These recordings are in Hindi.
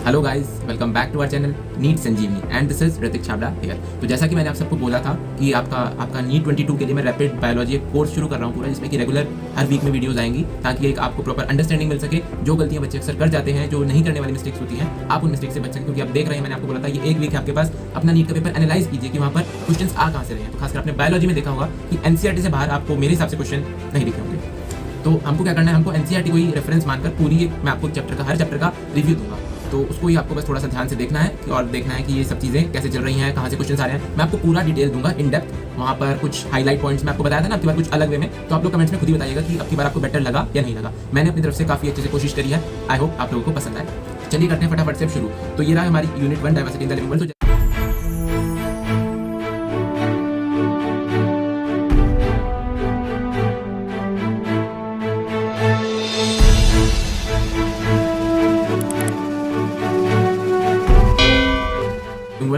Hello guys, welcome back to our channel NEET Sanjeevani and this is Hritik Chhabra here. तो जैसा कि मैंने आप सबको बोला था कि आपका नीट 22 के लिए मैं रैपिड बायोलॉजी एक कोर्स शुरू कर रहा हूँ पूरा, जिसमें कि रेगुलर हर वीक में वीडियोस आएंगी ताकि एक आपको प्रॉपर अंडरस्टैंडिंग मिल सके। जो गलतियां बच्चे अक्सर कर जाते हैं, जो नहीं करने वाली मिस्टेक्स होती हैं, आप उन मिस्टेक से बच सकें। क्योंकि आप देख रहे हैं, मैंने आपको बोला था ये एक वीक है आपके पास, अपना नीट का पेपर एनालाइज कीजिए कि वहाँ पर क्वेश्चन आ कहाँ से रहे हैं। तो खासकर आपने बायोलॉजी में देखा होगा कि एनसीईआरटी से बाहर आपको मेरे हिसाब से क्वेश्चन नहीं दिखे होंगे। तो हमको क्या करना है, हमको एनसीईआरटी को ही रेफरेंस मानकर पूरी मैं आपको हर चैप्टर का रिव्यू दूंगा। तो उसको ही आपको बस थोड़ा सा ध्यान से देखना है और देखना है कि ये सब चीज़ें कैसे चल रही हैं, कहाँ से क्वेश्चन आ रहे हैं। मैं आपको पूरा डिटेल दूंगा इन डेप्थ। वहाँ पर कुछ हाईलाइट पॉइंट्स मैं आपको बताया था ना, आपकी बार कुछ अलग वे में, तो आप लोग कमेंट्स में खुद ही बताइएगा कि आपकी बार आपको बेटर लगा या नहीं लगा। मैंने अपनी तरफ से काफ़ी अच्छे से कोशिश करी है। आई होप आप लोगों को पसंद आए। चलिए करते हैं फटाफट से शुरू। तो ये रहा हमारी unit 1 diversity in the living world.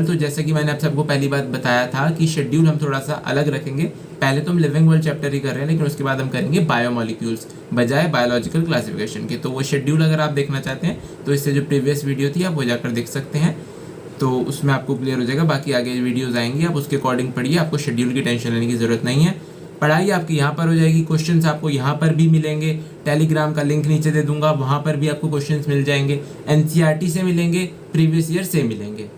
तो जैसे कि मैंने आप सबको पहली बात बताया था कि शेड्यूल हम थोड़ा सा अलग रखेंगे। पहले तो हम लिविंग वर्ल्ड चैप्टर ही कर रहे हैं, लेकिन उसके बाद हम करेंगे बायोमोलिक्यूल्स बजाय बायोलॉजिकल क्लासिफिकेशन के। तो वो शेड्यूल अगर आप देखना चाहते हैं तो इससे जो प्रीवियस वीडियो थी आप वो जाकर देख सकते हैं, तो उसमें आपको क्लियर हो जाएगा। बाकी आगे वीडियोज़ आएंगी, आप उसके अकॉर्डिंग पढ़िए, आपको शेड्यूल की टेंशन लेने की ज़रूरत नहीं है। पढ़ाई आपकी यहाँ पर हो जाएगी, क्वेश्चंस आपको यहाँ पर भी मिलेंगे। टेलीग्राम का लिंक नीचे दे दूंगा, वहाँ पर भी आपको क्वेश्चंस मिल जाएंगे। एनसीईआरटी से मिलेंगे, प्रीवियस ईयर से मिलेंगे।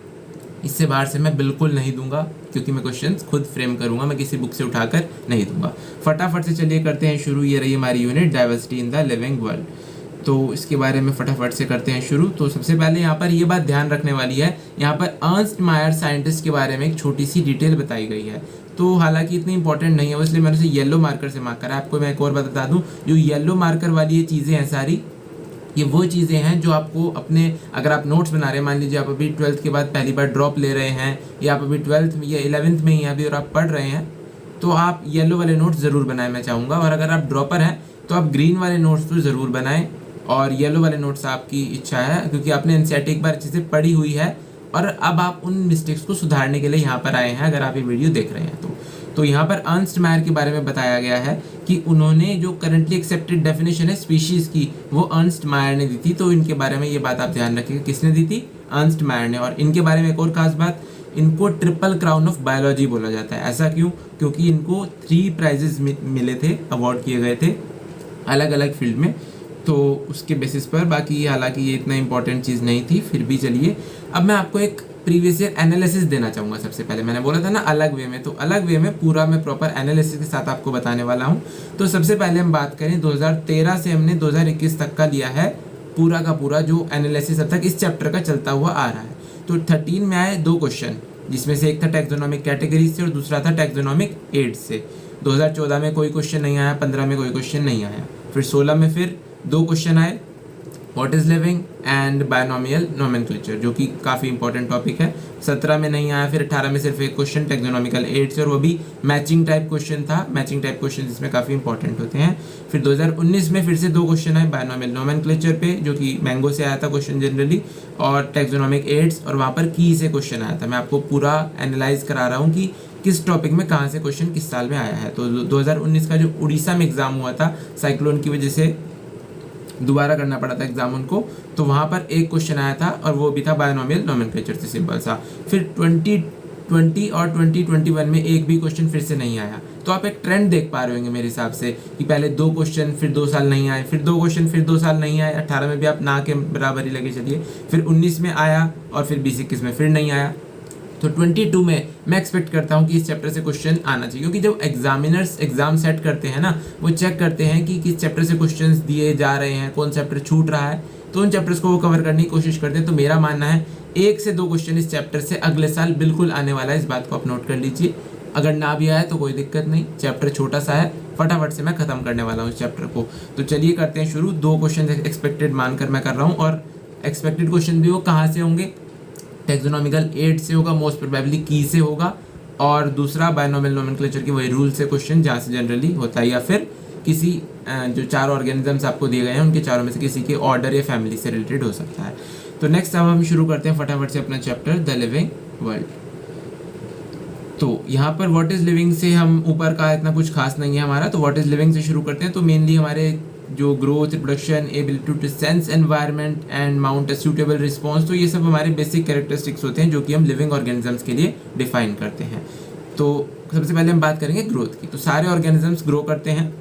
इससे बाहर से मैं बिल्कुल नहीं दूंगा, क्योंकि मैं क्वेश्चंस खुद फ्रेम करूंगा, मैं किसी बुक से उठाकर नहीं दूंगा। फटाफट से चलिए करते हैं शुरू। ये रही हमारी unit diversity in the living world. तो इसके बारे में फटाफट से करते हैं शुरू। तो सबसे पहले यहाँ पर ये बात ध्यान रखने वाली है, यहाँ पर अर्नस्ट मायर साइंटिस्ट के बारे में एक छोटी सी डिटेल बताई गई है। तो हालांकि इतनी इंपॉर्टेंट नहीं है, इसलिए मैंने उसे येलो मार्कर से मार्क करा। आपको मैं एक और बता दूँ, जो येलो मार्कर वाली ये चीज़ें हैं सारी, ये वो चीज़ें हैं जो आपको अपने, अगर आप नोट्स बना रहे हैं, मान लीजिए आप अभी 12th के बाद पहली बार ड्रॉप ले रहे हैं, या आप अभी 12th में या 11th में ही अभी और आप पढ़ रहे हैं, तो आप येलो वाले नोट्स ज़रूर बनाएं, मैं चाहूँगा। और अगर आप ड्रॉपर हैं तो आप ग्रीन वाले नोट्स तो ज़रूर बनाएं, और येलो वाले नोट्स आपकी इच्छा है, क्योंकि आपने एनसीईआरटी एक बार अच्छे से पढ़ी हुई है और अब आप उन मिस्टेक्स को सुधारने के लिए यहाँ पर आए हैं, अगर आप ये वीडियो देख रहे हैं तो यहाँ पर अर्नस्ट मायर के बारे में बताया गया है कि उन्होंने जो करंटली एक्सेप्टेड डेफिनेशन है स्पीशीज़ की, वो अर्नस्ट मायर ने दी थी। तो इनके बारे में ये बात आप ध्यान रखिएगा, किसने दी थी? अर्नस्ट मायर ने। और इनके बारे में एक और खास बात, इनको ट्रिपल क्राउन ऑफ बायोलॉजी बोला जाता है। ऐसा क्यों? क्योंकि इनको 3 प्राइजेस मिले थे, अवार्ड किए गए थे अलग अलग फील्ड में। तो उसके बेसिस पर, बाकी हालांकि ये इतना इंपॉर्टेंट चीज़ नहीं थी, फिर भी चलिए अब मैं आपको एक प्रीवियस ईयर एनालिसिस देना चाहूँगा। सबसे पहले मैंने बोला था ना अलग वे में, तो अलग वे में पूरा मैं प्रॉपर एनालिसिस के साथ आपको बताने वाला हूँ। तो सबसे पहले हम बात करें 2013 से हमने 2021 तक का लिया है पूरा का पूरा जो एनालिसिस अब तक इस चैप्टर का चलता हुआ आ रहा है। तो 13 में आए 2 क्वेश्चन, जिसमें से एक था टैक्सोनॉमिक कैटेगरी से और दूसरा था टैक्सोनॉमिक एड से। 2014 में कोई क्वेश्चन नहीं आया, 15 में कोई क्वेश्चन नहीं आया, फिर 16 में फिर 2 क्वेश्चन आए, what is living and binomial nomenclature, जो कि काफ़ी इंपॉर्टेंट टॉपिक है। 17 में नहीं आया, फिर 18 में सिर्फ एक क्वेश्चन टैक्सोनॉमिकल एड से, और वो भी मैचिंग टाइप क्वेश्चन था। मैचिंग टाइप क्वेश्चन इसमें काफ़ी इंपॉर्टेंट होते हैं। फिर 2019 में फिर से 2 क्वेश्चन आए बायनोमियल नोमेनक्लेचर पे, जो कि मैंगो से आया था क्वेश्चन जनरली, और टैक्सोनॉमिक एड्स, और वहाँ पर की से क्वेश्चन आया था। मैं आपको पूरा एनालाइज करा रहा हूँ कि किस टॉपिक में कहाँ से क्वेश्चन किस साल में आया है। तो 2019 का जो उड़ीसा में एग्ज़ाम हुआ था, साइक्लोन की वजह से दोबारा करना पड़ा था एग्जाम उनको, तो वहाँ पर एक क्वेश्चन आया था और वो भी था बायनोमियल नोमेनक्लेचर से, सिंपल सा। फिर 2020 और 2021 में एक भी क्वेश्चन फिर से नहीं आया। तो आप एक ट्रेंड देख पा रहे होंगे मेरे हिसाब से कि पहले 2 क्वेश्चन, फिर 2 साल नहीं आए, फिर 2 क्वेश्चन, फिर 2 साल नहीं आए। 18 में भी आप ना के बराबर ही लगे चलिए, फिर 19 में आया, और फिर 20-21 में फिर नहीं आया। तो 22 में मैं एक्सपेक्ट करता हूँ कि इस चैप्टर से क्वेश्चन आना चाहिए, क्योंकि जब एग्जामिनर्स एग्जाम सेट करते हैं ना, वो चेक करते हैं कि किस चैप्टर से क्वेश्चंस दिए जा रहे हैं, कौन चैप्टर छूट रहा है, तो उन चैप्टर्स को वो कवर करने की कोशिश करते हैं। तो मेरा मानना है 1 से 2 क्वेश्चन इस चैप्टर से अगले साल बिल्कुल आने वाला है, इस बात को आप नोट कर लीजिए। अगर ना भी आया तो कोई दिक्कत नहीं, चैप्टर छोटा सा है, फटाफट से मैं ख़त्म करने वाला हूँ इस चैप्टर को। तो चलिए करते हैं शुरू। 2 क्वेश्चन एक्सपेक्टेड मानकर मैं कर रहा हूँ, और एक्सपेक्टेड क्वेश्चन भी वो कहाँ से होंगे? टैक्सोनॉमिकल एड से होगा, मोस्ट प्रोबेबली की से होगा, और दूसरा बायनोमियल नोमेनक्लेचर की वही रूल से क्वेश्चन जहाँ से जनरली होता है, या फिर किसी जो 4 ऑर्गेनिजम्स आपको दिए गए हैं उनके चारों में से किसी के ऑर्डर या फैमिली से रिलेटेड हो सकता है। तो नेक्स्ट अब हम शुरू करते हैं फटाफट से अपना चैप्टर द लिविंग वर्ल्ड। तो यहाँ पर व्हाट इज़ लिविंग से हम ऊपर का इतना कुछ खास नहीं है हमारा, तो व्हाट इज़ लिविंग से शुरू करते हैं। तो मेनली हमारे जो growth, reproduction, ability to sense environment and mount a suitable response, तो ये सब हमारे बेसिक कैरेक्टरिस्टिक्स होते हैं जो कि हम लिविंग ऑर्गेनिजम्स के लिए डिफाइन करते हैं। तो सबसे पहले हम बात करेंगे ग्रोथ की। तो सारे ऑर्गेनिजम्स ग्रो करते हैं,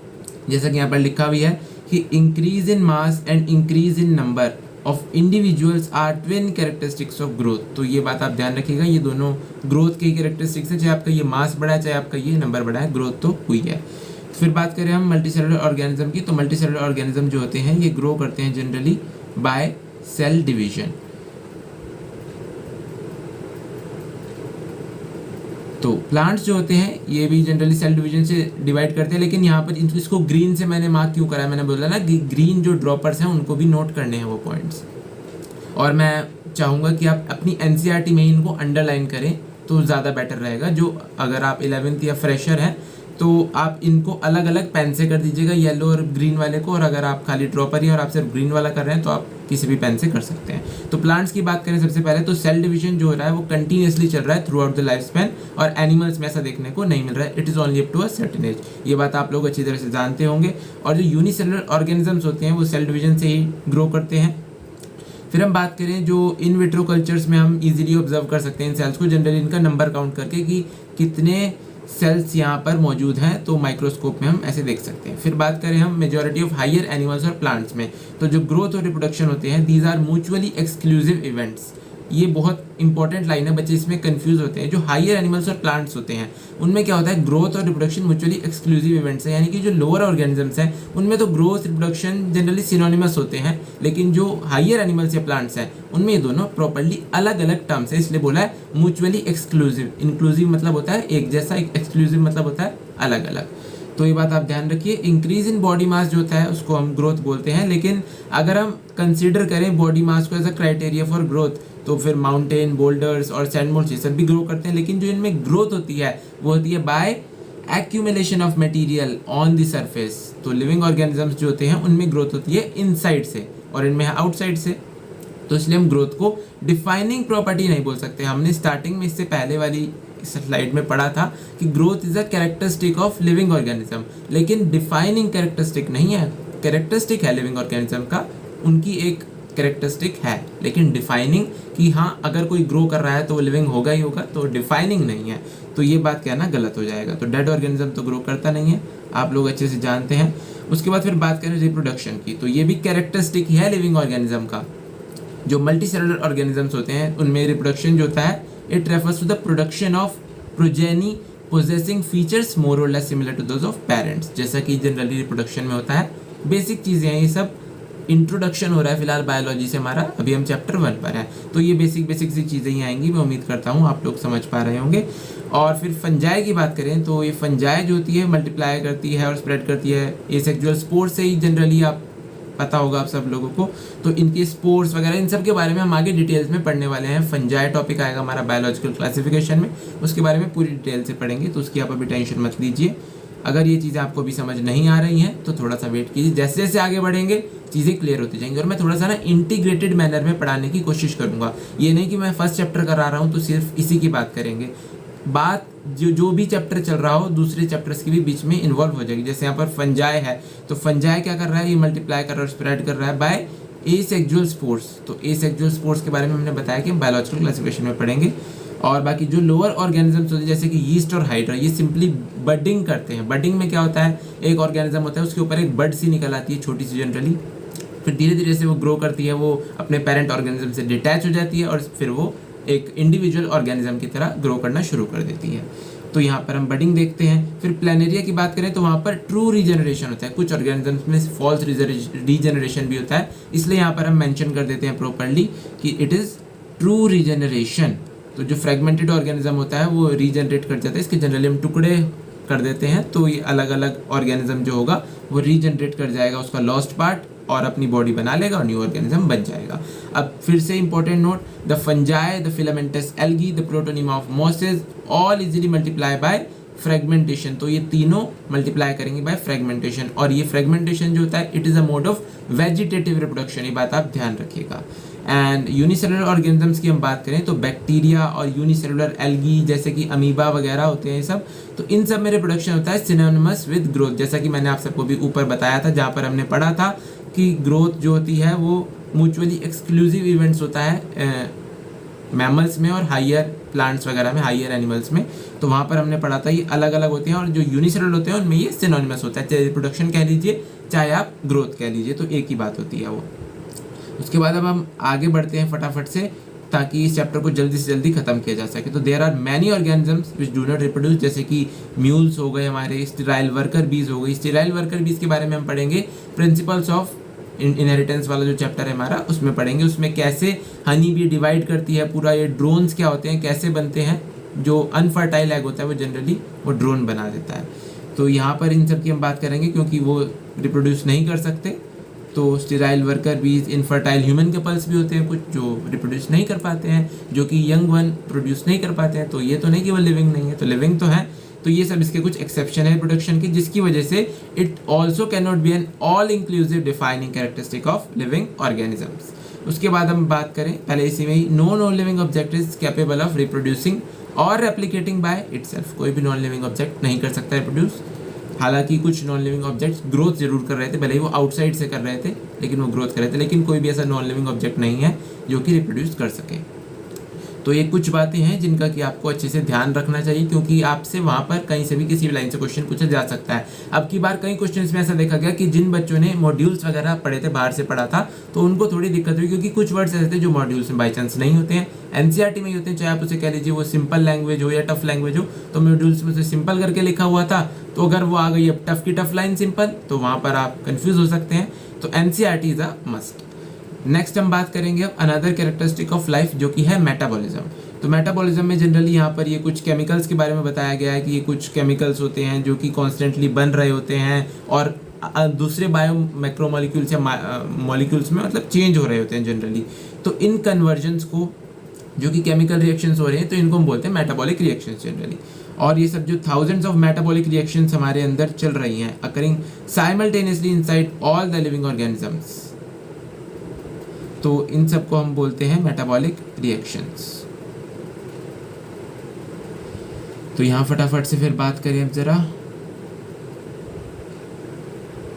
जैसा कि यहाँ पर लिखा भी है कि increase in mass and increase in number of individuals are twin characteristics of growth. तो ये बात आप ध्यान रखिएगा, ये दोनों ग्रोथ के ही कैरेक्टरिस्टिक्स हैं, चाहे आपका ये मास बढ़ा है चाहे आपका ये नंबर बढ़ा है, ग्रोथ तो हुई है। फिर बात करें हम मल्टीसेलुलर ऑर्गेनिज्म की, तो मल्टीसेलुलर ऑर्गेनिज्म जो होते हैं ये ग्रो करते हैं जनरली बाय सेल डिवीजन। तो प्लांट्स जो होते हैं ये भी जनरली सेल डिवीजन से डिवाइड करते हैं, लेकिन यहाँ पर इसको ग्रीन से मैंने मार्क क्यों करा है, मैंने बोला ना कि ग्रीन जो ड्रॉपर्स हैं उनको भी नोट करने हैं वो पॉइंट्स, और मैं चाहूँगा कि आप अपनी एनसीईआरटी में इनको अंडरलाइन करें तो ज़्यादा बेटर रहेगा। जो अगर आप 11th या फ्रेशर हैं तो आप इनको अलग अलग पेन से कर दीजिएगा, येलो और ग्रीन वाले को, और अगर आप खाली ड्रॉपर ही और आप सिर्फ ग्रीन वाला कर रहे हैं तो आप किसी भी पेन से कर सकते हैं। तो प्लांट्स की बात करें सबसे पहले, तो सेल डिवीजन जो हो रहा है वो कंटिन्यूसली चल रहा है throughout the life span, और एनिमल्स में ऐसा देखने को नहीं मिल रहा है, it is only up to a certain age. ये बात आप लोग अच्छी तरह से जानते होंगे। और जो यूनिसेलुलर ऑर्गेनिजम्स होते हैं वो सेल डिवीजन से ही ग्रो करते हैं। फिर हम बात करें जो इन विट्रो कल्चर्स में हम इजीली ऑब्जर्व कर सकते हैं इन सेल्स को, जनरली इनका नंबर काउंट करके कि कितने सेल्स यहाँ पर मौजूद हैं, तो माइक्रोस्कोप में हम ऐसे देख सकते हैं। फिर बात करें हम मेजॉरिटी ऑफ हायर एनिमल्स और प्लांट्स में, तो जो ग्रोथ और रिप्रोडक्शन होते हैं these are mutually exclusive events. ये बहुत इंपॉर्टेंट लाइन है, बच्चे इसमें कंफ्यूज होते हैं। जो हायर एनिमल्स और प्लांट्स होते हैं उनमें क्या होता है, ग्रोथ और रिप्रोडक्शन म्यूचुअली एक्सक्लूसिव इवेंट्स है, यानी कि जो लोअर ऑर्गेनिजम्स हैं उनमें तो ग्रोथ रिप्रोडक्शन जनरली सिनोनिमस होते हैं, लेकिन जो हायर एनिमल्स या प्लांट्स हैं उनमें ये दोनों प्रॉपर्ली अलग अलग टर्म्स है, इसलिए बोला है म्यूचुअली एक्सक्लूसिव। इंक्लूसिव मतलब होता है एक जैसा, एक्सक्लूसिव मतलब होता है अलग अलग। तो ये बात आप ध्यान रखिए। इंक्रीज इन बॉडी मास जो होता है उसको हम ग्रोथ बोलते हैं, लेकिन अगर हम कंसीडर करें बॉडी मास को as a criteria for growth तो फिर माउंटेन, बोल्डर्स और सैंडमोल्स ये सब भी ग्रो करते हैं, लेकिन जो इनमें ग्रोथ होती है वो होती है by accumulation of material on the surface. तो लिविंग ऑर्गेनिजम्स जो होते हैं उनमें ग्रोथ होती है इनसाइड से और इनमें है आउटसाइड से, तो इसलिए हम ग्रोथ को डिफाइनिंग प्रॉपर्टी नहीं बोल सकते। हमने स्टार्टिंग में इससे पहले वाली स्लाइड में पढ़ा था कि growth is a characteristic of living organism, लेकिन डिफाइनिंग कैरेक्टरिस्टिक नहीं है। कैरेक्टरिस्टिक है लिविंग ऑर्गेनिज्म का, उनकी एक कैरेक्टरिस्टिक है, लेकिन डिफाइनिंग कि हाँ अगर कोई ग्रो कर रहा है तो वो लिविंग होगा ही होगा, तो डिफाइनिंग नहीं है। तो ये बात कहना गलत हो जाएगा। तो डेड ऑर्गेनिज्म तो ग्रो करता नहीं है, आप लोग अच्छे से जानते हैं। उसके बाद फिर बात करें रिप्रोडक्शन की, तो ये भी कैरेक्टरिस्टिक ही है लिविंग ऑर्गेनिज्म का। जो मल्टी सेलुलर ऑर्गेनिजम्स होते हैं उनमें रिप्रोडक्शन जो होता है it refers to the production of progeny possessing features more और less similar to those of parents, जैसा कि जनरली रिप्रोडक्शन में होता है। बेसिक चीज़ें हैं, ये सब इंट्रोडक्शन हो रहा है फिलहाल बायोलॉजी से हमारा, अभी हम चैप्टर 1 पर हैं, तो ये बेसिक सी चीज़ें ही आएंगी, मैं उम्मीद करता हूँ आप लोग समझ पा रहे होंगे। और फिर फंजाई की बात करें तो ये फंजाई जो होती है मल्टीप्लाई करती है और स्प्रेड करती है एसेक्सुअल स्पोर से ही, जनरली आप पता होगा आप सब लोगों को। तो इनके स्पोर्स वगैरह इन सब के बारे में हम आगे डिटेल्स में पढ़ने वाले हैं। फंजाई टॉपिक आएगा हमारा बायोलॉजिकल क्लासिफिकेशन में, उसके बारे में पूरी डिटेल से पढ़ेंगे, तो उसकी आप अभी टेंशन मत लीजिए। अगर ये चीज़ें आपको भी समझ नहीं आ रही हैं तो थोड़ा सा वेट कीजिए, जैसे जैसे आगे बढ़ेंगे चीज़ें क्लियर होती जाएंगी। और मैं थोड़ा सा ना इंटीग्रेटेड मैनर में पढ़ाने की कोशिश करूँगा, ये नहीं कि मैं फर्स्ट चैप्टर करा रहा हूँ तो सिर्फ इसी की बात करेंगे, बात जो भी चैप्टर चल रहा हो दूसरे चैप्टर्स के भी बीच में इन्वॉल्व हो जाएगी। जैसे यहाँ पर फंजाई है, तो फंजाई क्या कर रहा है, ये मल्टीप्लाई कर रहा है और स्प्रेड कर रहा है बाय एसेक्सुअल स्पोर्स। तो एसेक्सुअल स्पोर्स के बारे में हमने बताया कि हम बायोलॉजिकल क्लासिफिकेशन में पढ़ेंगे। और बाकी जो लोअर ऑर्गेनिजम्स होते हैं जैसे कि यीस्ट और हाइड्रा, ये सिंपली बडिंग करते हैं। बडिंग में क्या होता है, एक ऑर्गेनिज्म होता है उसके ऊपर एक बड सी निकल आती है छोटी सी जनरली, फिर धीरे धीरे से वो ग्रो करती है, वो अपने पेरेंट ऑर्गेनिज्म से डिटैच हो जाती है और फिर वो एक इंडिविजुअल ऑर्गेनिज्म की तरह ग्रो करना शुरू कर देती है। तो यहाँ पर हम बडिंग देखते हैं। फिर प्लेनेरिया की बात करें तो वहाँ पर ट्रू रीजनरेशन होता है, कुछ ऑर्गेनिजम्स में फॉल्स रीजनरेशन भी होता है, इसलिए यहाँ पर हम मेंशन कर देते हैं प्रॉपर्ली कि इट इज़ ट्रू रीजनरेशन। तो जो फ्रेगमेंटेड ऑर्गेनिज्म होता है वो रीजनरेट कर जाता है, इसके जनरली हम टुकड़े कर देते हैं, तो ये अलग अलग ऑर्गेनिज्म जो होगा वो रीजनरेट कर जाएगा उसका लॉस्ट पार्ट और अपनी बॉडी बना लेगा और न्यू ऑर्गेनिज्म बन जाएगा। अब फिर से important note, the fungi, the filamentous algae, the protonema of mosses all easily multiply by fragmentation. तो ये तीनों मल्टीप्लाई करेंगे बाय फ्रेगमेंटेशन, और ये फ्रेगमेंटेशन जो होता है it is a mode of vegetative reproduction, ये बात आप ध्यान रखिएगा। एंड यूनिसेलुलर ऑर्गेनिजम्स की हम बात करें तो बैक्टीरिया और यूनिसेलुलर एल्गी जैसे कि अमीबा वगैरह होते हैं ये सब, तो इन सब में रिप्रोडक्शन होता है सिनोनिमस विद ग्रोथ, जैसा कि मैंने आप सबको भी ऊपर बताया था जहाँ पर हमने पढ़ा था कि ग्रोथ जो होती है वो म्यूचुअली एक्सक्लूसिव इवेंट्स होता है मैमल्स में और हायर प्लांट्स वगैरह में, हायर एनिमल्स में। तो वहाँ पर हमने पढ़ा था ये अलग अलग होते हैं, और जो यूनिसेलुलर होते हैं उनमें ये सिनोनिमस होता है, चाहे रिप्रोडक्शन कह लीजिए चाहे आप ग्रोथ कह लीजिए, तो एक ही बात होती है वो। उसके बाद अब हम आगे बढ़ते हैं फटाफट से ताकि इस चैप्टर को जल्दी से जल्दी खत्म किया जा सके। तो there are many organisms which do not reproduce, जैसे कि म्यूल्स हो गए हमारे, स्टेराइल वर्कर बीज हो गई। स्टेराइल वर्कर बीज के बारे में हम पढ़ेंगे प्रिंसिपल्स ऑफ इनहेरिटेंस वाला जो चैप्टर है हमारा, उसमें पढ़ेंगे उसमें कैसे हनी बी डिवाइड करती है पूरा, ये ड्रोन्स क्या होते हैं, कैसे बनते हैं, जो अनफर्टाइल एग होता है वो जनरली वो ड्रोन बना देता है। तो यहाँ पर इन सब की हम बात करेंगे क्योंकि वो रिप्रोड्यूस नहीं कर सकते। तो स्टेराइल वर्कर बीज, इनफर्टाइल ह्यूमन कपल्स भी होते हैं कुछ जो रिप्रोड्यूस नहीं कर पाते हैं, जो कि यंग वन प्रोड्यूस नहीं कर पाते हैं। तो ये तो नहीं कि वो लिविंग नहीं है, तो लिविंग तो है। तो ये सब इसके कुछ एक्सेप्शन है प्रोडक्शन की, जिसकी वजह से it also can not be an all inclusive defining characteristic of living organisms. उसके बाद हम बात करें पहले इसी में ही, no non living object is capable of reproducing और रेप्लिकेटिंग बाय इटसेल्फ। कोई भी नॉन लिविंग ऑब्जेक्ट नहीं कर सकता रिप्रोड्यूस। हालांकि कुछ नॉन लिविंग ऑब्जेक्ट्स ग्रोथ जरूर कर रहे थे, भले ही वो आउटसाइड से कर रहे थे लेकिन वो ग्रोथ कर रहे थे, लेकिन कोई भी ऐसा नॉन लिविंग ऑब्जेक्ट नहीं है जो कि रिप्रोड्यूस कर सके। तो ये कुछ बातें हैं जिनका कि आपको अच्छे से ध्यान रखना चाहिए, क्योंकि आपसे वहाँ पर कहीं से भी किसी भी लाइन से क्वेश्चन पूछा जा सकता है। अब की बार कई क्वेश्चंस में ऐसा देखा गया कि जिन बच्चों ने मॉड्यूल्स वगैरह पढ़े थे, बाहर से पढ़ा था, तो उनको थोड़ी दिक्कत हुई, क्योंकि कुछ वर्ड्स ऐसे थे जो मॉड्यूल्स में बाई चांस नहीं होते हैं, एनसीईआरटी में ही होते हैं, चाहे आप उसे कह लीजिए वो सिंपल लैंग्वेज हो या टफ लैंग्वेज हो। तो मॉड्यूल्स में उसे सिंपल करके लिखा हुआ था, तो अगर वो आ गई अब टफ की टफ लाइन सिंपल, तो वहाँ पर आप कन्फ्यूज हो सकते हैं। तो NCERT is a must. Next हम बात करेंगे अब अनदर कैरेक्टरिस्टिक ऑफ लाइफ, जो कि है मेटाबॉलिज्म। तो मेटाबॉलिज्म में जनरली यहाँ पर ये कुछ केमिकल्स के बारे में बताया गया है कि ये कुछ केमिकल्स होते हैं जो कि कॉन्स्टेंटली बन रहे होते हैं और दूसरे बायो मैक्रोमोलिक्यूल्स या मॉलिक्यूल्स में मतलब चेंज हो रहे होते हैं जनरली। तो इन कन्वर्जन्स को, जो कि केमिकल रिएक्शंस हो रहे हैं, तो इनको हम बोलते हैं मेटाबॉलिक रिएक्शंस जनरली। और ये सब जो थाउजेंड्स ऑफ मेटाबॉलिक रिएक्शंस हमारे अंदर चल रही हैं, occurring simultaneously inside all the living organisms, तो इन सब को हम बोलते हैं मेटाबॉलिक रिएक्शंस। तो यहाँ फटाफट से फिर बात करें अब जरा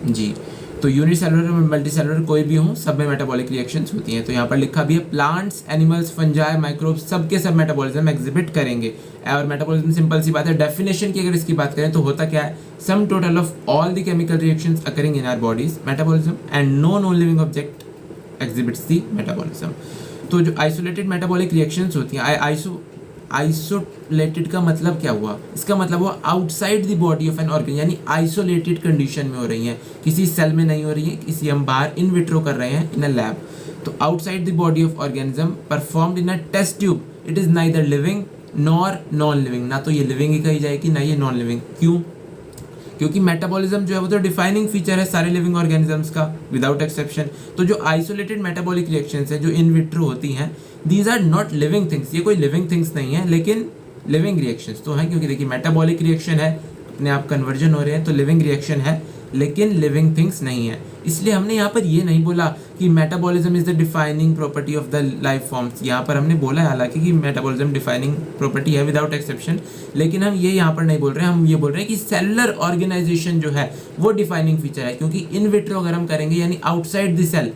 जी। तो यूनिसेलुलर और मल्टीसेलुलर कोई भी हो, सब में मेटाबॉलिक रिएक्शंस होती हैं। तो यहाँ पर लिखा भी है प्लांट्स, एनिमल्स, फंजाई, माइक्रोब्स, सब के सब मेटाबॉलिज्म एग्जिबिट करेंगे। और मेटाबॉलिज्म सिंपल सी बात है, डेफिनेशन की अगर इसकी बात करें तो होता क्या है, sum total of all the chemical reactions occurring in our bodies metabolism and no non living object exhibits the metabolism. तो जो आइसोलेटेड मेटाबॉलिक रिएक्शंस होती हैं, आइसोलेटेड का मतलब क्या हुआ, इसका मतलब हुआ outside the body of an organ, यानी आइसोलेटेड कंडीशन में हो रही हैं, किसी सेल में नहीं हो रही है, किसी हम बाहर इन विट्रो कर रहे हैं इन अ लैब। तो outside the body of organism performed in a test tube, it is neither living nor non living. ना तो ये लिविंग ही कही जाएगी ना ये नॉन लिविंग। क्यों? क्योंकि मेटाबॉलिज्म जो है वो तो डिफाइनिंग फीचर है सारे लिविंग ऑर्गेनिजम्स का विदाउट एक्सेप्शन। तो जो आइसोलेटेड मेटाबॉलिक रिएक्शंस है जो इन विट्रो होती हैं, these are not living things, ये कोई लिविंग थिंग्स नहीं है, लेकिन लिविंग रिएक्शंस तो हैं, क्योंकि देखिए मेटाबॉलिक रिएक्शन है, अपने आप कन्वर्जन हो रहे हैं, तो लिविंग रिएक्शन है, लेकिन लिविंग थिंग्स नहीं है। इसलिए हमने यहाँ पर ये नहीं बोला कि metabolism is the defining property of the life forms. यहाँ पर हमने बोला है हालांकि कि मेटाबॉलिज्म डिफाइनिंग प्रॉपर्टी है विदाउट एक्सेप्शन, लेकिन हम ये यहाँ पर नहीं बोल रहे हैं, हम ये बोल रहे हैं कि सेलुलर ऑर्गेनाइजेशन जो है वो डिफाइनिंग फीचर है। क्योंकि इन विट्रो अगर हम करेंगे यानी आउटसाइड द सेल,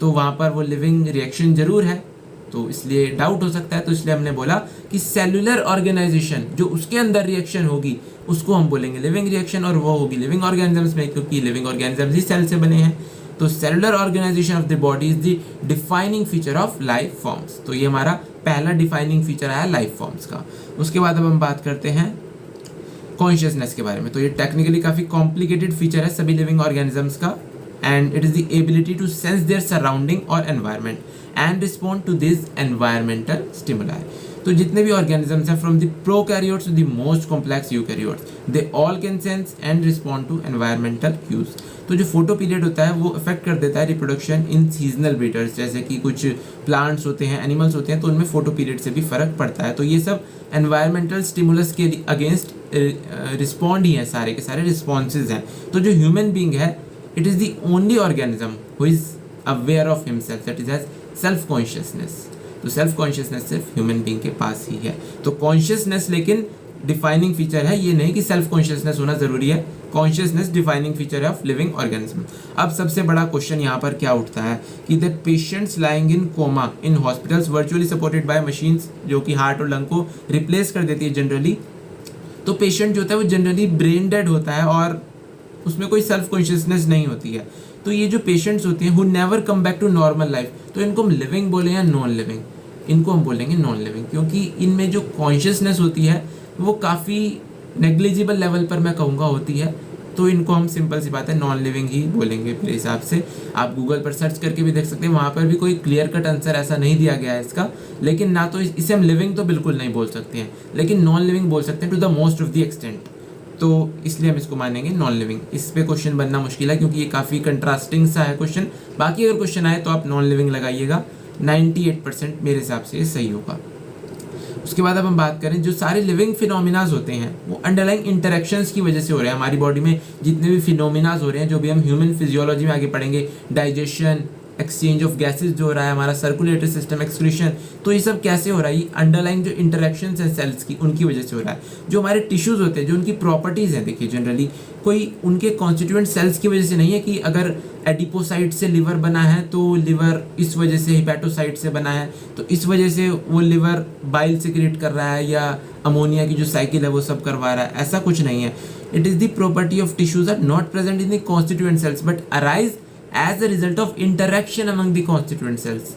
तो वहाँ पर वो लिविंग रिएक्शन जरूर है, तो इसलिए डाउट हो सकता है। तो इसलिए हमने बोला कि सेलुलर ऑर्गेनाइजेशन जो उसके अंदर रिएक्शन होगी उसको हम बोलेंगे लिविंग रिएक्शन, और वो होगी लिविंग ऑर्गेनिजम्स में, क्योंकि लिविंग ऑर्गेनिजम्स ही सेल से बने हैं। तो cellular organisation of the body is the defining feature of life forms. तो ये हमारा पहला डिफाइनिंग फीचर आया लाइफ फॉर्म्स का। उसके बाद अब हम बात करते हैं कॉन्शियसनेस के बारे में। तो ये टेक्निकली काफ़ी कॉम्प्लिकेटेड फीचर है सभी लिविंग ऑर्गेनिजम्स का, and it is the ability to sense their surrounding और environment and respond to this environmental stimuli. तो जितने भी ऑर्गेनिजम्स हैं from the prokaryotes to the most complex eukaryotes, they all can sense and respond to environmental cues. तो जो फोटो पीरियड होता है वो अफेक्ट कर देता है रिप्रोडक्शन इन सीजनल ब्रीडर्स, जैसे कि कुछ प्लांट्स होते हैं, एनिमल्स होते हैं, तो उनमें फोटो पीरियड से भी फर्क पड़ता है। तो ये सब एनवायरमेंटल स्टिमुलस के अगेंस्ट रिस्पॉन्ड ही हैं, सारे के सारे रिस्पॉन्सेज हैं। तो जो ह्यूमन बींग है, it is the only organism who is aware of himself, that is has self consciousness. तो सेल्फ कॉन्शियसनेस सिर्फ ह्यूमन बीइंग के पास ही है। तो कॉन्शियसनेस लेकिन डिफाइनिंग फीचर है, ये नहीं कि सेल्फ कॉन्शियसनेस होना जरूरी है। कॉन्शियसनेस डिफाइनिंग फीचर है ऑफ लिविंग ऑर्गेनिज्म। अब सबसे बड़ा क्वेश्चन यहाँ पर क्या उठता है कि the patients lying in coma in hospitals virtually supported by machines, जो कि हार्ट और लंग को रिप्लेस कर देती है जनरली। तो पेशेंट जो होता है वो जनरली ब्रेन डेड होता है और उसमें कोई सेल्फ कॉन्शियसनेस नहीं होती है। तो ये जो पेशेंट्स होते हैं who never come back to normal life, तो इनको हम लिविंग बोले या नॉन लिविंग? इनको हम बोलेंगे नॉन लिविंग, क्योंकि इनमें जो कॉन्शियसनेस होती है वो काफ़ी नेग्लिजिबल लेवल पर मैं कहूँगा होती है। तो इनको हम सिंपल सी बात है नॉन लिविंग ही बोलेंगे मेरे हिसाब से। आप गूगल पर सर्च करके भी देख सकते हैं, वहाँ पर भी कोई क्लियर कट आंसर ऐसा नहीं दिया गया है इसका। लेकिन ना तो इसे हम लिविंग तो बिल्कुल नहीं बोल सकते हैं, लेकिन नॉन लिविंग बोल सकते हैं to the most of the extent. तो इसलिए हम इसको मानेंगे नॉन लिविंग। इस पे क्वेश्चन बनना मुश्किल है क्योंकि ये काफ़ी कंट्रास्टिंग सा है क्वेश्चन। बाकी अगर क्वेश्चन आए तो आप नॉन लिविंग लगाइएगा, 98% मेरे हिसाब से ये सही होगा। उसके बाद अब हम बात करें, जो सारे लिविंग फिनोमिनाज होते हैं वो अंडरलाइंग इंटरेक्शंस की वजह से हो रहे हैं। हमारी बॉडी में जितने भी फिनोमिनाज हो रहे हैं, जो भी हम ह्यूमन फिजियोलॉजी में आगे पढ़ेंगे, डाइजेशन, एक्सचेंज ऑफ गैसेस जो हो रहा है, हमारा सर्कुलेटरी सिस्टम, एक्सक्रीशन, तो ये सब कैसे हो रहा है? ये अंडरलाइंग जो इंटरेक्शंस हैं सेल्स की, उनकी वजह से हो रहा है। जो हमारे टिश्यूज़ होते हैं, जो उनकी प्रॉपर्टीज़ हैं, देखिए जनरली कोई उनके कॉन्स्टिट्यूएंट सेल्स की वजह से नहीं है कि अगर एडिपोसाइट से लिवर बना है तो लिवर इस वजह से हिपैटोसाइट से बना है तो इस वजह से वो लिवर बाइल सिक्रेट कर रहा है या अमोनिया की जो साइकिल है वो सब करवा रहा है, ऐसा कुछ नहीं है। It is the property of tissues are not present in the constituent cells but arise as a result of interaction among the constituent cells.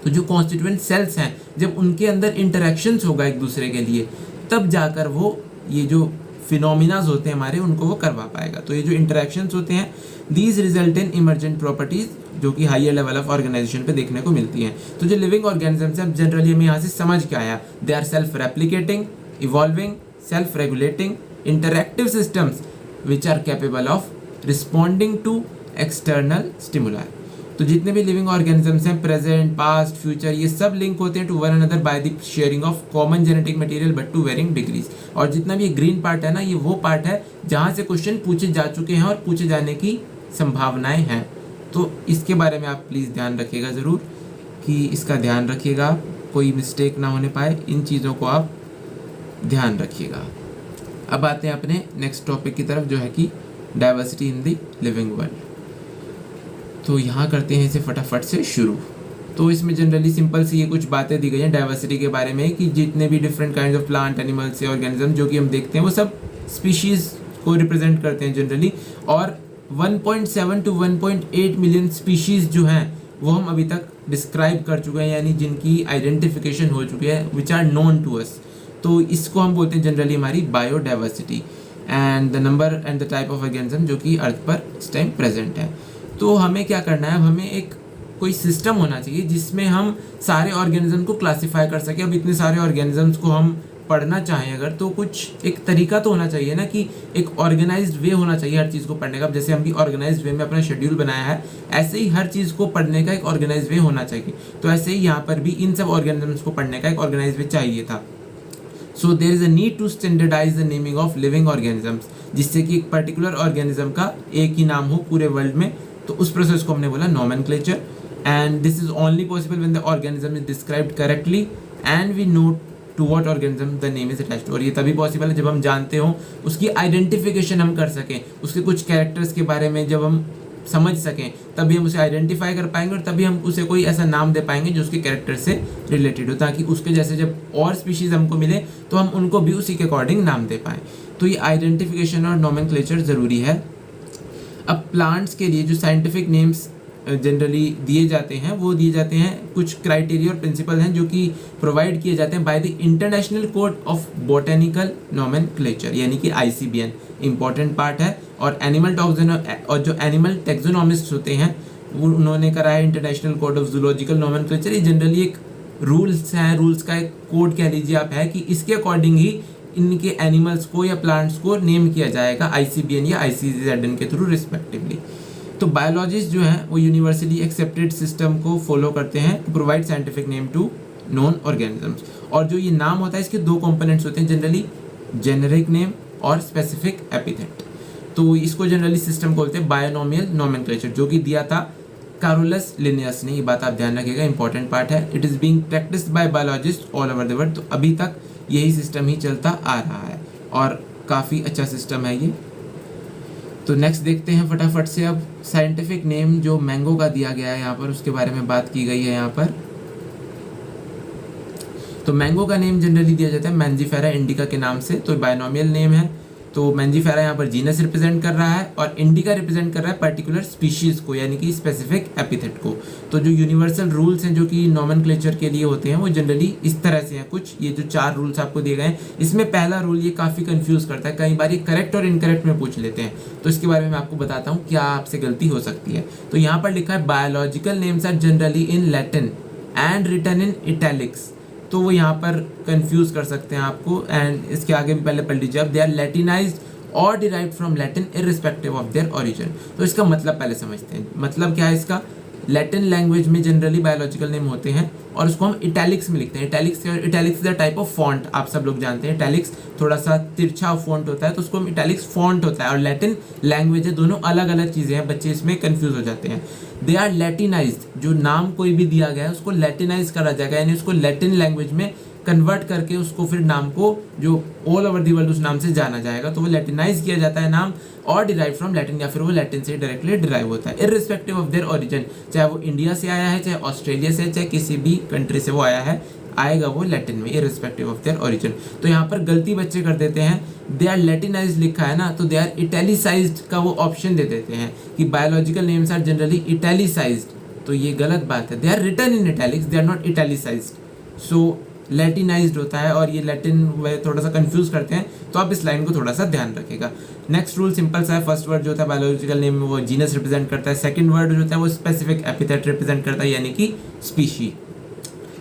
तो जो कॉन्स्टिट्यूएंट सेल्स हैं, जब उनके अंदर इंटरेक्शंस होगा एक दूसरे के लिए, तब जाकर वो ये जो फिनोमिनाज होते हैं हमारे, उनको वो करवा पाएगा। तो ये जो इंटरेक्शंस होते हैं, these result in emergent properties, जो कि हायर लेवल ऑफ ऑर्गेनाइजेशन पे देखने को मिलती हैं। तो जो लिविंग ऑर्गेनिजम्स हैं, जनरली हमें यहाँ से समझ के आया, they are self replicating, evolving, self regulating, interactive systems which are capable of responding to external stimuli. तो जितने भी लिविंग ऑर्गेनिजम्स हैं, प्रेजेंट, पास्ट, फ्यूचर, ये सब लिंक होते हैं to one another by the sharing of common genetic material but to varying degrees. और जितना भी ग्रीन पार्ट है ना, ये वो पार्ट है जहाँ से क्वेश्चन पूछे जा चुके हैं और पूछे जाने की संभावनाएं हैं। तो इसके बारे में आप प्लीज़ ध्यान रखिएगा ज़रूर, कि इसका ध्यान रखिएगा, कोई मिस्टेक ना होने पाए, इन चीज़ों को आप ध्यान रखिएगा। अब आते हैं अपने नेक्स्ट टॉपिक की तरफ, जो है कि diversity in the living world. तो यहाँ करते हैं इसे फटाफट से शुरू। तो इसमें जनरली सिंपल सी ये कुछ बातें दी गई हैं डाइवर्सिटी के बारे में, कि जितने भी different kind of plant, animals या ऑर्गेनिज्म जो कि हम देखते हैं, वो सब स्पीशीज़ को रिप्रेजेंट करते हैं जनरली। और 1.7 to 1.8 मिलियन स्पीशीज़ जो हैं वो हम अभी तक डिस्क्राइब कर चुके हैं, यानी जिनकी आइडेंटिफिकेशन हो चुकी है, which are known to us. तो इसको हम बोलते हैं जनरली हमारी biodiversity and the number and the type of organism जो कि अर्थ पर इस टाइम प्रेजेंट है। तो हमें क्या करना है, हमें एक कोई सिस्टम होना चाहिए जिसमें हम सारे ऑर्गेनिज्म को क्लासिफाई कर सकें। अब इतने सारे ऑर्गेनिजम्स को हम पढ़ना चाहें अगर, तो कुछ एक तरीका तो होना चाहिए ना, कि एक ऑर्गेनाइज्ड वे होना चाहिए हर चीज़ को पढ़ने का। जैसे हमने ऑर्गेनाइज्ड वे में अपना शेड्यूल बनाया है, ऐसे ही हर चीज़ को पढ़ने का एक ऑर्गेनाइज्ड वे होना चाहिए। तो ऐसे ही यहाँ पर भी इन सब ऑर्गेनिजम्स को पढ़ने का एक ऑर्गेनाइज्ड वे चाहिए था। So there is a need to standardise the naming of living organisms, जिससे कि एक पर्टिकुलर ऑर्गेनिज्म का एक ही नाम हो पूरे वर्ल्ड में। तो उस प्रोसेस को हमने बोला nomenclature, and this is only possible when the organism is described correctly and we know to what organism the name is attached. और ये तभी पॉसिबल है जब हम जानते हो, उसकी आइडेंटिफिकेशन हम कर सकें, उसके कुछ कैरेक्टर्स के बारे में जब हम समझ सकें, तभी हम उसे आइडेंटिफाई कर पाएंगे और तभी हम उसे कोई ऐसा नाम दे पाएंगे जो उसके कैरेक्टर से रिलेटेड हो, ताकि उसके जैसे जब और स्पीशीज़ हमको मिले तो हम उनको भी उसी के अकॉर्डिंग नाम दे पाएँ। तो ये आइडेंटिफिकेशन और नोमेनक्लेचर ज़रूरी है। अब प्लांट्स के लिए जो साइंटिफिक नेम्स जनरली दिए जाते हैं, वो दिए जाते हैं, कुछ क्राइटेरिया और प्रिंसिपल हैं जो कि प्रोवाइड किए जाते हैं by the international code of botanical nomenclature, यानी कि ICBN इंपॉर्टेंट पार्ट है। और एनिमल और जो एनिमल टेक्सोनॉमिस्ट होते हैं, उन्होंने करा है international code of zoological nomenclature. ये जनरली एक रूल्स हैं, रूल्स का एक कोड कह लीजिए आप, है कि इसके अकॉर्डिंग ही इनके एनिमल्स को या प्लांट्स को नेम किया जाएगा ICBN या ICZN के थ्रू रिस्पेक्टिवली। तो बायोलॉजिस्ट जो हैं वो यूनिवर्सली एक्सेप्टेड सिस्टम को फॉलो करते हैं to provide scientific name to known organisms. और जो ये नाम होता है, इसके दो कंपोनेंट्स होते हैं जनरली, जेनेरिक नेम और स्पेसिफिक एपिथेट। तो इसको जनरली सिस्टम बोलते हैं बायोनोमियल नोमेनक्लेचर, जो कि दिया था कारोलस लिनियस ने, ये बात आप ध्यान रखिएगा, इंपॉर्टेंट पार्ट है। It is being practised by biologist all over the world. तो अभी तक यही सिस्टम ही चलता आ रहा है और काफ़ी अच्छा सिस्टम है ये। तो नेक्स्ट देखते हैं फटाफट से। अब साइंटिफिक नेम जो मैंगो का दिया गया है यहाँ पर, उसके बारे में बात की गई है यहाँ पर। तो मैंगो का नेम जनरली दिया जाता है मैंजीफेरा इंडिका के नाम से। तो बायनोमियल नेम है। तो मैंजीफेरा यहाँ पर जीनस रिप्रेजेंट कर रहा है और इंडिका रिप्रेजेंट कर रहा है पर्टिकुलर स्पीशीज़ को, यानी कि स्पेसिफिक एपिथेट को। तो जो यूनिवर्सल रूल्स हैं जो कि नॉमेनक्लेचर के लिए होते हैं वो जनरली इस तरह से हैं कुछ। ये जो 4 रूल्स आपको दिए गए हैं, इसमें पहला रूल ये काफ़ी कंफ्यूज करता है, कई बार ये करेक्ट और इनकरेक्ट में पूछ लेते हैं। तो इसके बारे में मैं आपको बताता हूँ क्या आपसे गलती हो सकती है। तो यहाँ पर लिखा है biological names are generally in Latin and written in italics. तो वो यहाँ पर कंफ्यूज कर सकते हैं आपको। एंड इसके आगे भी पहले पढ़ लीजिए, अब दे आर लैटिनाइज्ड और derived from Latin irrespective of their origin. तो इसका मतलब पहले समझते हैं। मतलब क्या है इसका? लैटिन लैंग्वेज में जनरली बायोलॉजिकल नेम होते हैं और उसको हम इटैलिक्स में लिखते हैं। Italics is a type of font, आप सब लोग जानते हैं। इटैलिक्स थोड़ा सा तिरछा फॉन्ट होता है, तो उसको हम इटैलिक्स फॉन्ट होता है। और लैटिन लैंग्वेज है, दोनों अलग अलग चीज़ें हैं, बच्चे इसमें कंफ्यूज हो जाते हैं। दे आर लैटिनाइज्ड, जो नाम कोई भी दिया गया है उसको लैटिनाइज करा जाएगा, यानी उसको लैटिन लैंग्वेज में कन्वर्ट करके उसको फिर नाम को जो ऑल ओवर दी वर्ल्ड उस नाम से जाना जाएगा, तो वो लैटिनाइज किया जाता है नाम, और डिराइव फ्रॉम लैटिन, या फिर वो लैटिन से डायरेक्टली डिराइव होता है इररिस्पेक्टिव ऑफ देयर ओरिजिन। चाहे वो इंडिया से आया है, चाहे ऑस्ट्रेलिया से, चाहे किसी भी कंट्री से वो आया है, आएगा वो लैटिन में इररिस्पेक्टिव ऑफ देयर ओरिजिन। तो यहाँ पर गलती बच्चे कर देते हैं, दे आर लैटिनाइज्ड लिखा है ना, तो दे आर इटैलिसाइज्ड का वो ऑप्शन दे देते हैं कि biological names are generally italicised. तो ये गलत बात है। They are written in italics, they are not italicised. So latinised होता है और ये लैटिन वे थोड़ा सा कंफ्यूज करते हैं, तो आप इस लाइन को थोड़ा सा ध्यान रखिएगा। नेक्स्ट रूल सिंपल सा है। फर्स्ट वर्ड जो होता है बायोलॉजिकल नेम में वो जीनस रिप्रेजेंट करता है। सेकंड वर्ड जो होता है वो स्पेसिफिक एपिथेट रिप्रेजेंट करता है, यानी कि स्पीशी।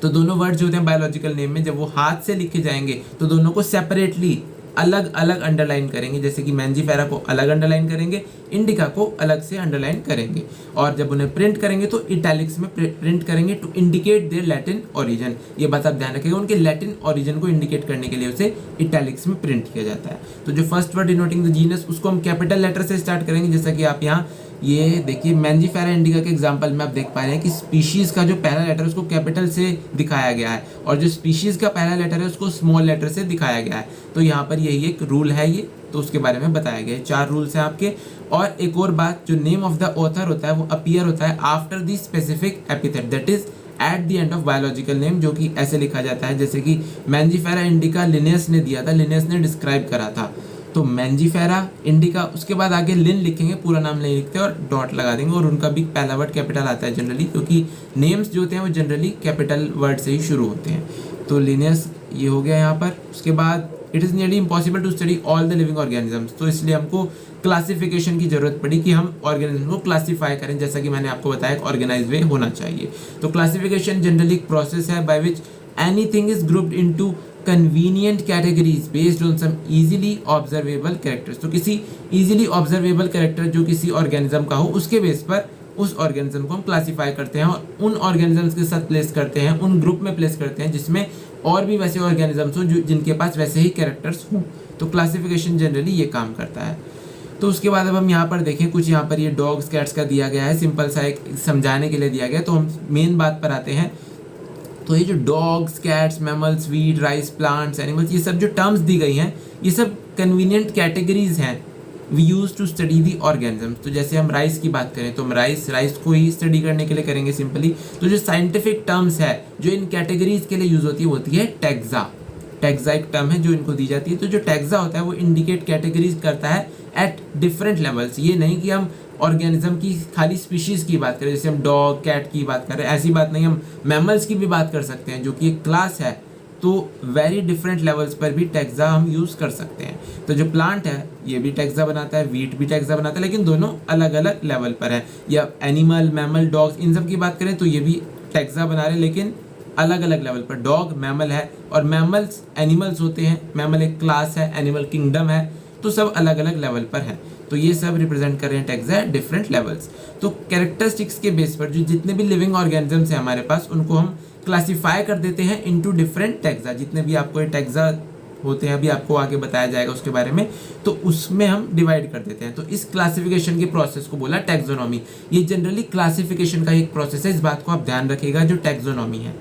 तो दोनों वर्ड जो होते हैं बायोलॉजिकल नेम में जब वो हाथ से लिखे जाएंगे तो दोनों को सेपरेटली अलग अलग अंडरलाइन करेंगे, जैसे कि मैंजीफेरा को अलग अंडरलाइन करेंगे, इंडिका को अलग से अंडरलाइन करेंगे, और जब उन्हें प्रिंट करेंगे तो इटैलिक्स में प्रिंट करेंगे to indicate their Latin origin. ये बात आप ध्यान रखिएगा, उनके लैटिन ओरिजिन को इंडिकेट करने के लिए उसे इटैलिक्स में प्रिंट किया जाता है। तो जो first word denoting the genus उसको हम कैपिटल लेटर से स्टार्ट करेंगे, जैसा कि आप यहाँ ये देखिए मैंजीफेरा इंडिका के एग्जांपल में आप देख पा रहे हैं कि स्पीशीज का जो पहला लेटर है उसको कैपिटल से दिखाया गया है और जो स्पीशीज का पहला लेटर है उसको स्मॉल लेटर से दिखाया गया है। तो यहाँ पर यही एक रूल है ये, तो उसके बारे में बताया गया है। 4 रूल्स हैं आपके। और एक और बात, जो नेम ऑफ द ऑथर होता है वो अपीयर होता है after the specific epithet, that is at the end of biological name, जो कि ऐसे लिखा जाता है जैसे कि मैंजीफेरा इंडिका लिनेस ने दिया था, लिनेस ने डिस्क्राइब करा था। तो मैंजीफेरा इंडिका, उसके बाद आगे लिन लिखेंगे, पूरा नाम नहीं लिखते और डॉट लगा देंगे, और उनका भी पहला वर्ड कैपिटल आता है जनरली, क्योंकि नेम्स जो होते हैं वो जनरली कैपिटल वर्ड से ही शुरू होते हैं। तो लिनियस ये हो गया यहाँ पर। उसके बाद it is nearly impossible to study all the living organisms, तो इसलिए हमको क्लासिफिकेशन की जरूरत पड़ी कि हम ऑर्गेनिज्म को क्लासीफाई करें, जैसा कि मैंने आपको बताया ऑर्गेनाइज वे होना चाहिए। तो क्लासिफिकेशन जनरली एक प्रोसेस है by which anything is grouped into convenient categories based on some easily observable characters. तो किसी इजीली ऑब्जर्वेबल कैरेक्टर जो किसी ऑर्गेनिज्म का हो उसके बेस पर उस ऑर्गेनिज्म को हम क्लासीफाई करते हैं और उन ऑर्गेनिजम्स के साथ प्लेस करते हैं, उन ग्रुप में प्लेस करते हैं जिसमें और भी वैसे ऑर्गेनिजम्स हो जो जिनके पास वैसे ही कैरेक्टर्स हों। तो क्लासिफिकेशन जनरली ये काम करता है। तो उसके बाद अब हम यहाँ पर देखें, कुछ यहाँ पर ये डॉग्स कैट्स का दिया गया है, सिंपल सा एक समझाने के लिए दिया गया। तो हम मेन बात पर आते हैं। तो ये जो dogs, cats, mammals, wheat, rice, plants, animals, ये सब जो टर्म्स दी गई हैं ये सब कन्वीनियंट कैटेगरीज हैं we use to study the organisms. तो जैसे हम राइस की बात करें तो हम राइस को ही स्टडी करने के लिए करेंगे सिंपली। तो जो साइंटिफिक टर्म्स है जो इन कैटेगरीज के लिए यूज होती है वो होती है टैक्सा। टैक्सा एक टर्म है जो इनको दी जाती है। तो जो टैक्सा होता है वो इंडिकेट कैटेगरीज करता है एट डिफरेंट लेवल्स। ये नहीं कि हम ऑर्गेनिज्म की खाली स्पीशीज की बात करें, जैसे हम डॉग, कैट की बात करें, ऐसी बात नहीं, हम मैमल्स की भी बात कर सकते हैं जो कि एक क्लास है। तो वेरी डिफरेंट लेवल्स पर भी टैक्सा हम यूज़ कर सकते हैं। तो जो प्लांट है ये भी टैक्सा बनाता है, वीट भी टैक्सा बनाता है, लेकिन दोनों अलग अलग लेवल पर है। या एनिमल, मैमल, डॉग्स, इन सब की बात करें तो ये भी टैक्सा बना रहे हैं, लेकिन अलग अलग लेवल पर। डॉग मैमल है और मैमल्स एनिमल्स होते हैं, मैमल एक क्लास है, एनिमल किंगडम है, तो सब अलग अलग लेवल पर है। तो ये सब रिप्रेजेंट कर रहे हैं टैक्सा डिफरेंट लेवल्स। तो कैरेक्टरिस्टिक्स के बेस पर जो जितने भी लिविंग ऑर्गेनिजम्स हैं हमारे पास उनको हम क्लासीफाई कर देते हैं इनटू डिफरेंट टैक्सा। जितने भी आपको ये टैक्सा होते हैं, अभी आपको आगे बताया जाएगा उसके बारे में, तो उसमें हम डिवाइड कर देते हैं। तो इस क्लासिफिकेशन के प्रोसेस को बोला टैक्सोनॉमी। ये जनरली क्लासिफिकेशन का एक प्रोसेस है, इस बात को आप ध्यान रखिएगा जो टैक्सोनॉमी है।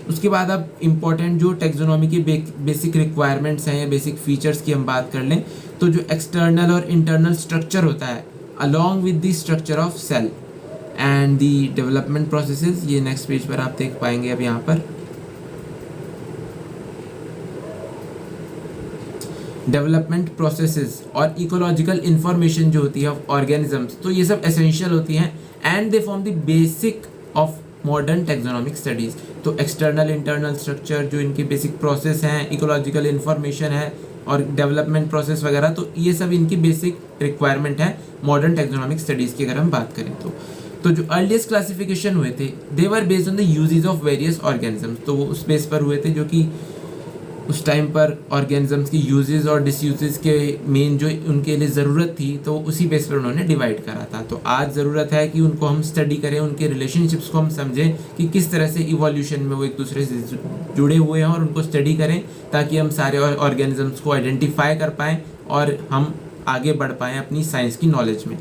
उसके बाद अब इम्पोर्टेंट जो टैक्सोनॉमी की बेसिक रिक्वायरमेंट्स हैं या बेसिक फीचर्स की हम बात कर लें, तो जो एक्सटर्नल और इंटरनल स्ट्रक्चर होता है along with the structure of cell and the development processes, ये नेक्स्ट पेज पर आप देख पाएंगे। अब यहाँ पर डेवलपमेंट प्रोसेसेस और इकोलॉजिकल इंफॉर्मेशन जो होती है ऑफ ऑर्गेनिजम्स, तो ये सब एसेंशियल होती हैं and they form the basic of modern taxonomic studies. तो एक्सटर्नल इंटरनल स्ट्रक्चर जो इनके बेसिक प्रोसेस हैं, इकोलॉजिकल इंफॉर्मेशन है और डेवलपमेंट प्रोसेस वगैरह, तो ये सब इनकी बेसिक रिक्वायरमेंट है मॉडर्न टैक्सोनॉमिक स्टडीज़ की अगर हम बात करें तो जो अर्लीस्ट क्लासिफिकेशन हुए थे they were based on the uses of various organisms, तो वो उस बेस पर हुए थे जो कि उस टाइम पर ऑर्गेनिजम्स की यूजेस और डिसयूजेस के मेन जो उनके लिए ज़रूरत थी, तो उसी बेस पर उन्होंने डिवाइड करा था। तो आज ज़रूरत है कि उनको हम स्टडी करें, उनके रिलेशनशिप्स को हम समझें कि किस तरह से इवोल्यूशन में वो एक दूसरे से जुड़े हुए हैं, और उनको स्टडी करें ताकि हम सारे ऑर्गेनिजम्स को आइडेंटिफाई कर पाएँ और हम आगे बढ़ पाएँ अपनी साइंस की नॉलेज में।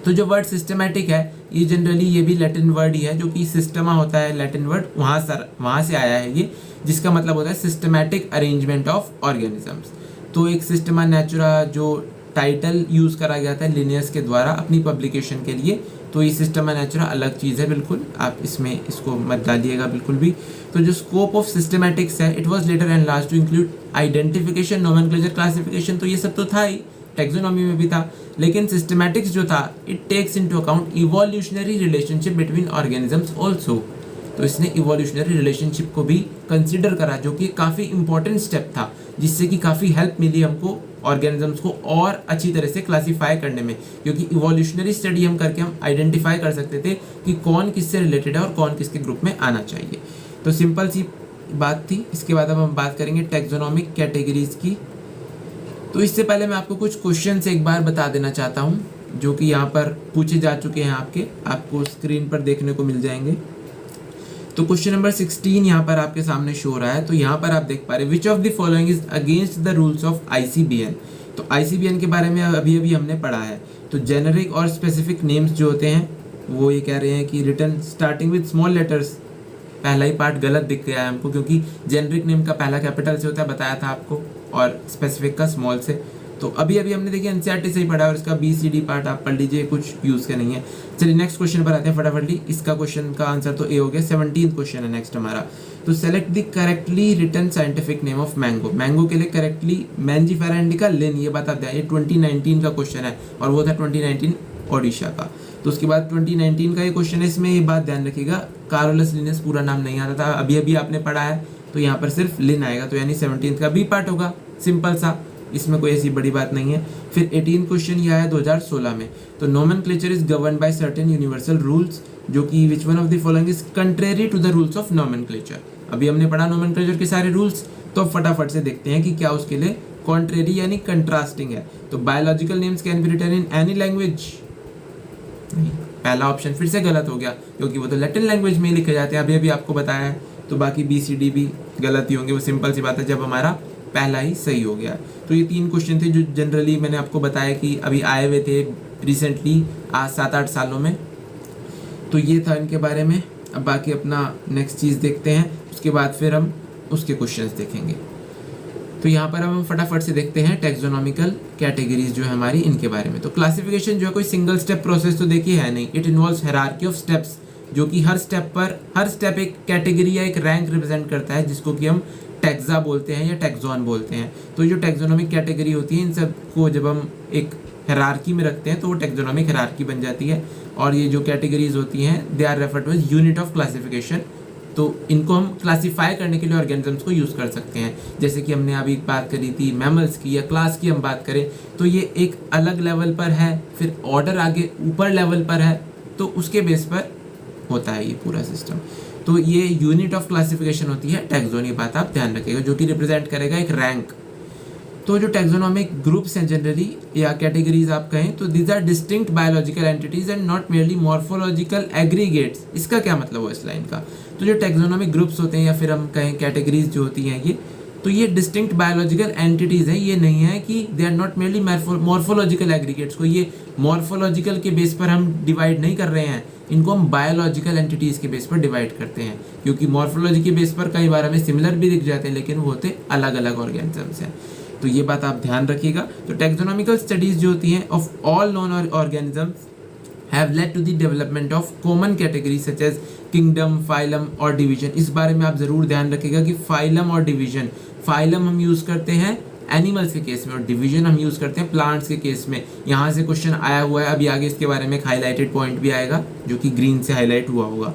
तो जो वर्ड सिस्टमैटिक है, ये जनरली ये भी लैटिन वर्ड ही है, जो कि सिस्टमा होता है लैटिन वर्ड, वहाँ से आया है ये, जिसका मतलब होता है सिस्टमैटिक अरेंजमेंट ऑफ ऑर्गेनिजम्स। तो एक सिस्टमा नेचुरा जो टाइटल यूज़ करा गया था लिनियस के द्वारा अपनी पब्लिकेशन के लिए, तो ये सिस्टमा नेचुरा अलग चीज़ है बिल्कुल, आप इसमें इसको मत डालिएगा बिल्कुल भी। तो जो स्कोप ऑफ सिस्टमैटिक्स है, it was later enlarged to include identification, nomenclature, classification, तो ये सब तो था ही, टैक्सोनॉमी में भी था, लेकिन सिस्टमैटिक्स जो था it takes into account evolutionary relationship between organisms also. तो इसने इवोल्यूशनरी रिलेशनशिप को भी कंसिडर करा, जो कि काफ़ी इंपॉर्टेंट स्टेप था, जिससे कि काफ़ी हेल्प मिली हमको ऑर्गेनिजम्स को और अच्छी तरह से क्लासीफाई करने में, क्योंकि इवोल्यूशनरी स्टडी हम करके हम आइडेंटिफाई कर सकते थे कि कौन किससे रिलेटेड है और कौन किसके ग्रुप में आना चाहिए। तो सिंपल सी बात थी। इसके बाद अब हम बात करेंगे टैक्सोनॉमिक कैटेगरीज की। तो इससे पहले मैं आपको कुछ क्वेश्चन एक बार बता देना चाहता हूँ, जो कि यहाँ पर पूछे जा चुके हैं, आपको स्क्रीन पर देखने को मिल जाएंगे। तो क्वेश्चन नंबर 16 यहाँ पर आपके सामने शो हो रहा है। तो यहाँ पर आप देख पा रहे हैं, which of the following is against the rules of ICBN। तो ICBN के बारे में अभी हमने पढ़ा है। तो जेनरिक और स्पेसिफिक नेम्स जो होते हैं वो ये कह रहे हैं कि written starting with small letters, पहला ही पार्ट गलत दिख गया है हमको, क्योंकि जेनरिक नेम का पहला कैपिटल से होता है, बताया था आपको, और स्पेसिफिक का स्मॉल से। तो अभी हमने देखिए NCERT से ही पढ़ा, और इसका BCD पार्ट आप पढ़ लीजिए, कुछ यूज़ का नहीं है। चलिए नेक्स्ट क्वेश्चन पर आते हैं फटाफटली। इसका क्वेश्चन का आंसर तो ए हो गया। 17th क्वेश्चन है नेक्स्ट हमारा। तो select the correctly written scientific name of mango. Mango के लिए करेक्टली मैंजीफेरा इंडिका लिन, ये बात आप ये 2019 का क्वेश्चन है, और वो था 2019 ओडिशा का। तो उसके बाद 2019 का ये क्वेश्चन है, इसमें ये बात ध्यान रखिएगा, कार्लोलस लिनस पूरा नाम नहीं आता था, अभी आपने पढ़ा है, तो यहाँ पर सिर्फ लिन आएगा, तो यानी 17th का बी पार्ट होगा, सिंपल सा, इसमें कोई ऐसी बड़ी बात नहीं है। फिर 18 क्वेश्चन ये आया 2016 में। तो nomenclature is govern by certain universal rules, जो कि which one of the following is contrary to the rules of nomenclature. अभी हमने पढ़ा नोमेनक्लेचर के सारे रूल्स, तो फटाफट से देखते हैं कि क्या उसके लिए कॉन्ट्रेरी यानी कंट्रास्टिंग है। तो biological names can be written in any language, पहला ऑप्शन फिर से गलत हो गया, क्योंकि वो तो लैटिन लैंग्वेज में लिखे जाते हैं, अभी आपको बताया है। तो बाकी BCD भी गलत ही होंगे, वो सिंपल सी बात है, जब हमारा पहला ही सही हो गया। तो ये 3 क्वेश्चन थे जो जनरली मैंने आपको बताया कि अभी आए हुए थे रिसेंटली, आज 7-8 सालों में। तो ये था इनके बारे में। अब बाकी अपना नेक्स्ट चीज़ देखते हैं, उसके बाद फिर हम उसके क्वेश्चंस देखेंगे। तो यहाँ पर हम फटाफट से देखते हैं टैक्सोनॉमिकल कैटेगरीज जो है हमारी, इनके बारे में। तो क्लासिफिकेशन जो है कोई सिंगल स्टेप प्रोसेस तो देखिए है नहीं, it involves hierarchy of steps, जो कि हर स्टेप एक कैटेगरी या एक रैंक रिप्रेजेंट करता है, जिसको कि हम टैक्सा बोलते हैं या टैक्सॉन बोलते हैं। तो जो टैक्सोनॉमिक कैटेगरी होती है, इन सब को जब हम एक हायरार्की में रखते हैं तो वो टैक्सोनॉमिक हायरार्की बन जाती है। और ये जो कैटेगरीज होती हैं they are referred to as unit of classification. तो इनको हम क्लासीफाई करने के लिए ऑर्गेनिजम्स को यूज़ कर सकते हैं। जैसे कि हमने अभी बात करी थी मैमल्स की या क्लास की हम बात करें, तो ये एक अलग लेवल पर है, फिर ऑर्डर आगे ऊपर लेवल पर है, तो उसके बेस पर होता है ये पूरा सिस्टम। तो ये यूनिट ऑफ क्लासिफिकेशन होती है टैक्सोन, ये बात आप ध्यान रखिएगा, जो कि रिप्रेजेंट करेगा एक रैंक। तो जो टैक्सोनॉमिक ग्रुप्स हैं जनरली या कैटेगरीज आप कहें, तो these are distinct biological entities and not merely morphological aggregates. इसका क्या मतलब हुआ इस लाइन का? तो जो टैक्सोनॉमिक ग्रुप्स होते हैं या फिर हम कहें कैटेगरीज जो होती हैं ये, तो ये डिस्टिंक्ट बायोलॉजिकल एंटिटीज़ हैं, ये नहीं है कि they are not merely morphological aggregates. को ये मॉर्फोलॉजिकल के बेस पर हम डिवाइड नहीं कर रहे हैं, इनको हम बायोलॉजिकल एंटिटीज़ के बेस पर डिवाइड करते हैं, क्योंकि मॉर्फोलॉजी के बेस पर कई बार हमें सिमिलर भी दिख जाते हैं लेकिन वो होते अलग अलग ऑर्गेनिजम्स हैं। तो ये बात आप ध्यान रखिएगा। तो टैक्सोनॉमिकल स्टडीज़ जो होती हैं of all non organisms have led to the development of common categories such as kingdom, phylum और division। इस बारे में आप ज़रूर ध्यान रखिएगा कि phylum और division, phylum हम यूज़ करते हैं एनिमल्स के केस में और डिवीजन हम यूज़ करते हैं प्लांट्स के केस में। यहाँ से क्वेश्चन आया हुआ है, अभी आगे इसके बारे में एक हाईलाइटेड पॉइंट भी आएगा जो कि ग्रीन से हाईलाइट हुआ होगा।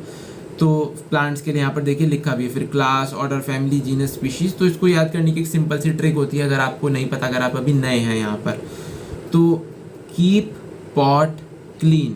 तो प्लांट्स के लिए यहाँ पर देखिए लिखा भी है, फिर class, order, family, genus, species. तो इसको याद करने की एक सिंपल सी ट्रिक होती है, अगर आपको नहीं पता, अगर आप अभी नए हैं यहाँ पर, तो कीप पॉट क्लीन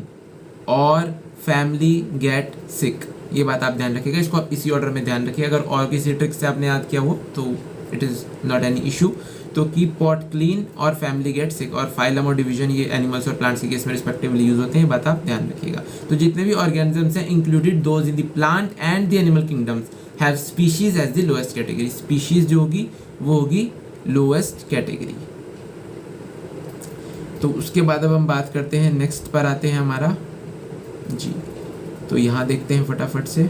और फैमिली गेट सिक, ये बात आप ध्यान रखिएगा। इसको आप इसी ऑर्डर में ध्यान रखिए, अगर और किसी ट्रिक से आपने याद किया हो तो it is not any issue. तो कीप पॉट क्लीन और फैमिली गेट सिक और फाइलम और डिवीजन ये एनिमल्स और प्लांट्स के केस में रिस्पेक्टिवली यूज होते हैं, ये बात आप ध्यान रखिएगा। तो जितने भी ऑर्गेनिजम्स हैं included those in the plant and the animal kingdoms have species as the lowest category. Species जो होगी वो होगी लोएस्ट कैटेगरी। तो उसके बाद अब हम बात करते हैं, नेक्स्ट पर आते हैं हमारा जी। तो यहाँ देखते हैं फटाफट से,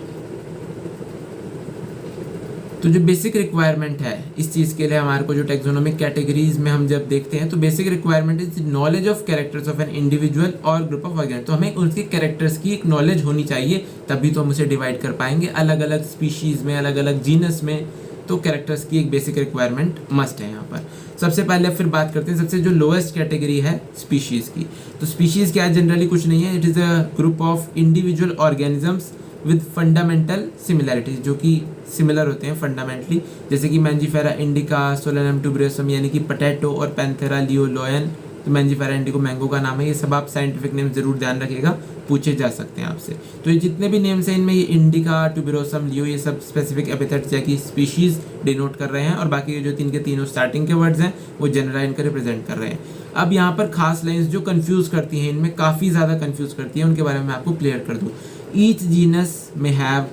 तो जो बेसिक रिक्वायरमेंट है इस चीज़ के लिए हमारे को, जो टैक्सोनॉमिक कैटेगरीज में हम जब देखते हैं तो basic requirement is knowledge of characters of an individual और ग्रुप ऑफ ऑर्गेनिज्म। तो हमें उसके कैरेक्टर्स की एक नॉलेज होनी चाहिए, तभी तो हम उसे डिवाइड कर पाएंगे अलग अलग स्पीशीज़ में, अलग अलग जीनस में। तो कैरेक्टर्स की एक बेसिक रिक्वायरमेंट मस्ट है यहाँ पर। सबसे पहले फिर बात करते हैं सबसे जो लोएस्ट कैटेगरी है स्पीशीज़ की। तो स्पीशीज़ क्या है, जनरली कुछ नहीं है, it is a group of individual organisms with fundamental similarities, जो कि सिमिलर होते हैं फंडामेंटली, जैसे कि मैंजीफेरा इंडिका, सोलेनम ट्यूबरोसम यानी कि पोटैटो और पैंथेरा लियोलोयन। तो मैंजीफेरा इंडिको मैंगो का नाम है, ये सब आप साइंटिफिक नेम जरूर ध्यान रखिएगा, पूछे जा सकते हैं आपसे। तो ये जितने भी नेम्स हैं इनमें ये इंडिका, ट्यूबरोसम, लियो, ये सब स्पेसिफिक एपिथेट्स या कि स्पीशीज डिनोट कर रहे हैं, और बाकी जो तीन के तीनों स्टार्टिंग के वर्ड्स हैं वो जनरल इनका रिप्रेजेंट कर रहे हैं। अब यहाँ पर खास लाइन्स जो कंफ्यूज करती हैं, इनमें काफ़ी ज़्यादा कंफ्यूज करती हैं, उनके बारे में मैं आपको क्लियर कर दूँ। ईच जीनस में have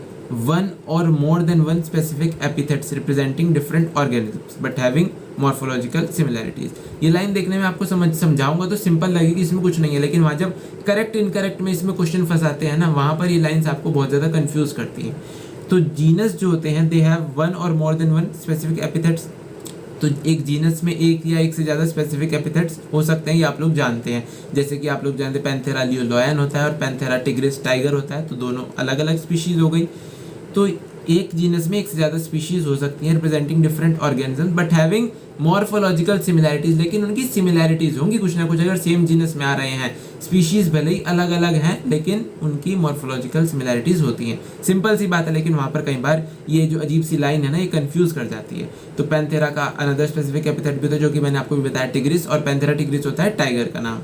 one or more than one specific epithets representing different organisms but having morphological similarities। ये लाइन देखने में आपको समझाऊंगा तो सिंपल लगेगी, इसमें कुछ नहीं है, लेकिन वहाँ जब करेक्ट इनकरेक्ट में इसमें क्वेश्चन फंसाते हैं ना, वहाँ पर ये लाइन्स आपको बहुत ज़्यादा कंफ्यूज करती हैं। तो जीनस जो होते हैं दे हैव वन और more than one specific epithets. तो एक जीनस में एक या एक से ज़्यादा स्पेसिफिक एपिथेट्स हो सकते हैं, ये आप लोग जानते हैं। जैसे कि आप लोग जानते हैं पैंथेरा लियोलोयन होता है और पैंथेरा टिग्रिस टाइगर होता है, तो दोनों अलग अलग स्पीशीज़ हो गई। तो एक जीनस में एक से ज़्यादा स्पीशीज़ हो सकती हैं representing different organisms but having morphological similarities, लेकिन उनकी सिमिलैरिटीज़ होंगी कुछ ना कुछ। अगर सेम जीनस में आ रहे हैं, स्पीशीज़ भले ही अलग अलग हैं लेकिन उनकी मॉर्फोलॉजिकल सिमिलैरिटीज़ होती हैं। सिंपल सी बात है, लेकिन वहाँ पर कई बार ये जो अजीब सी लाइन है ना, ये कंफ्यूज कर जाती है। तो पैंथेरा का अनदर स्पेसिफिक एपिथेट भी होता है जो कि मैंने आपको भी बताया, टिग्रिस, और पैंथेरा टिग्रिस होता है टाइगर का नाम।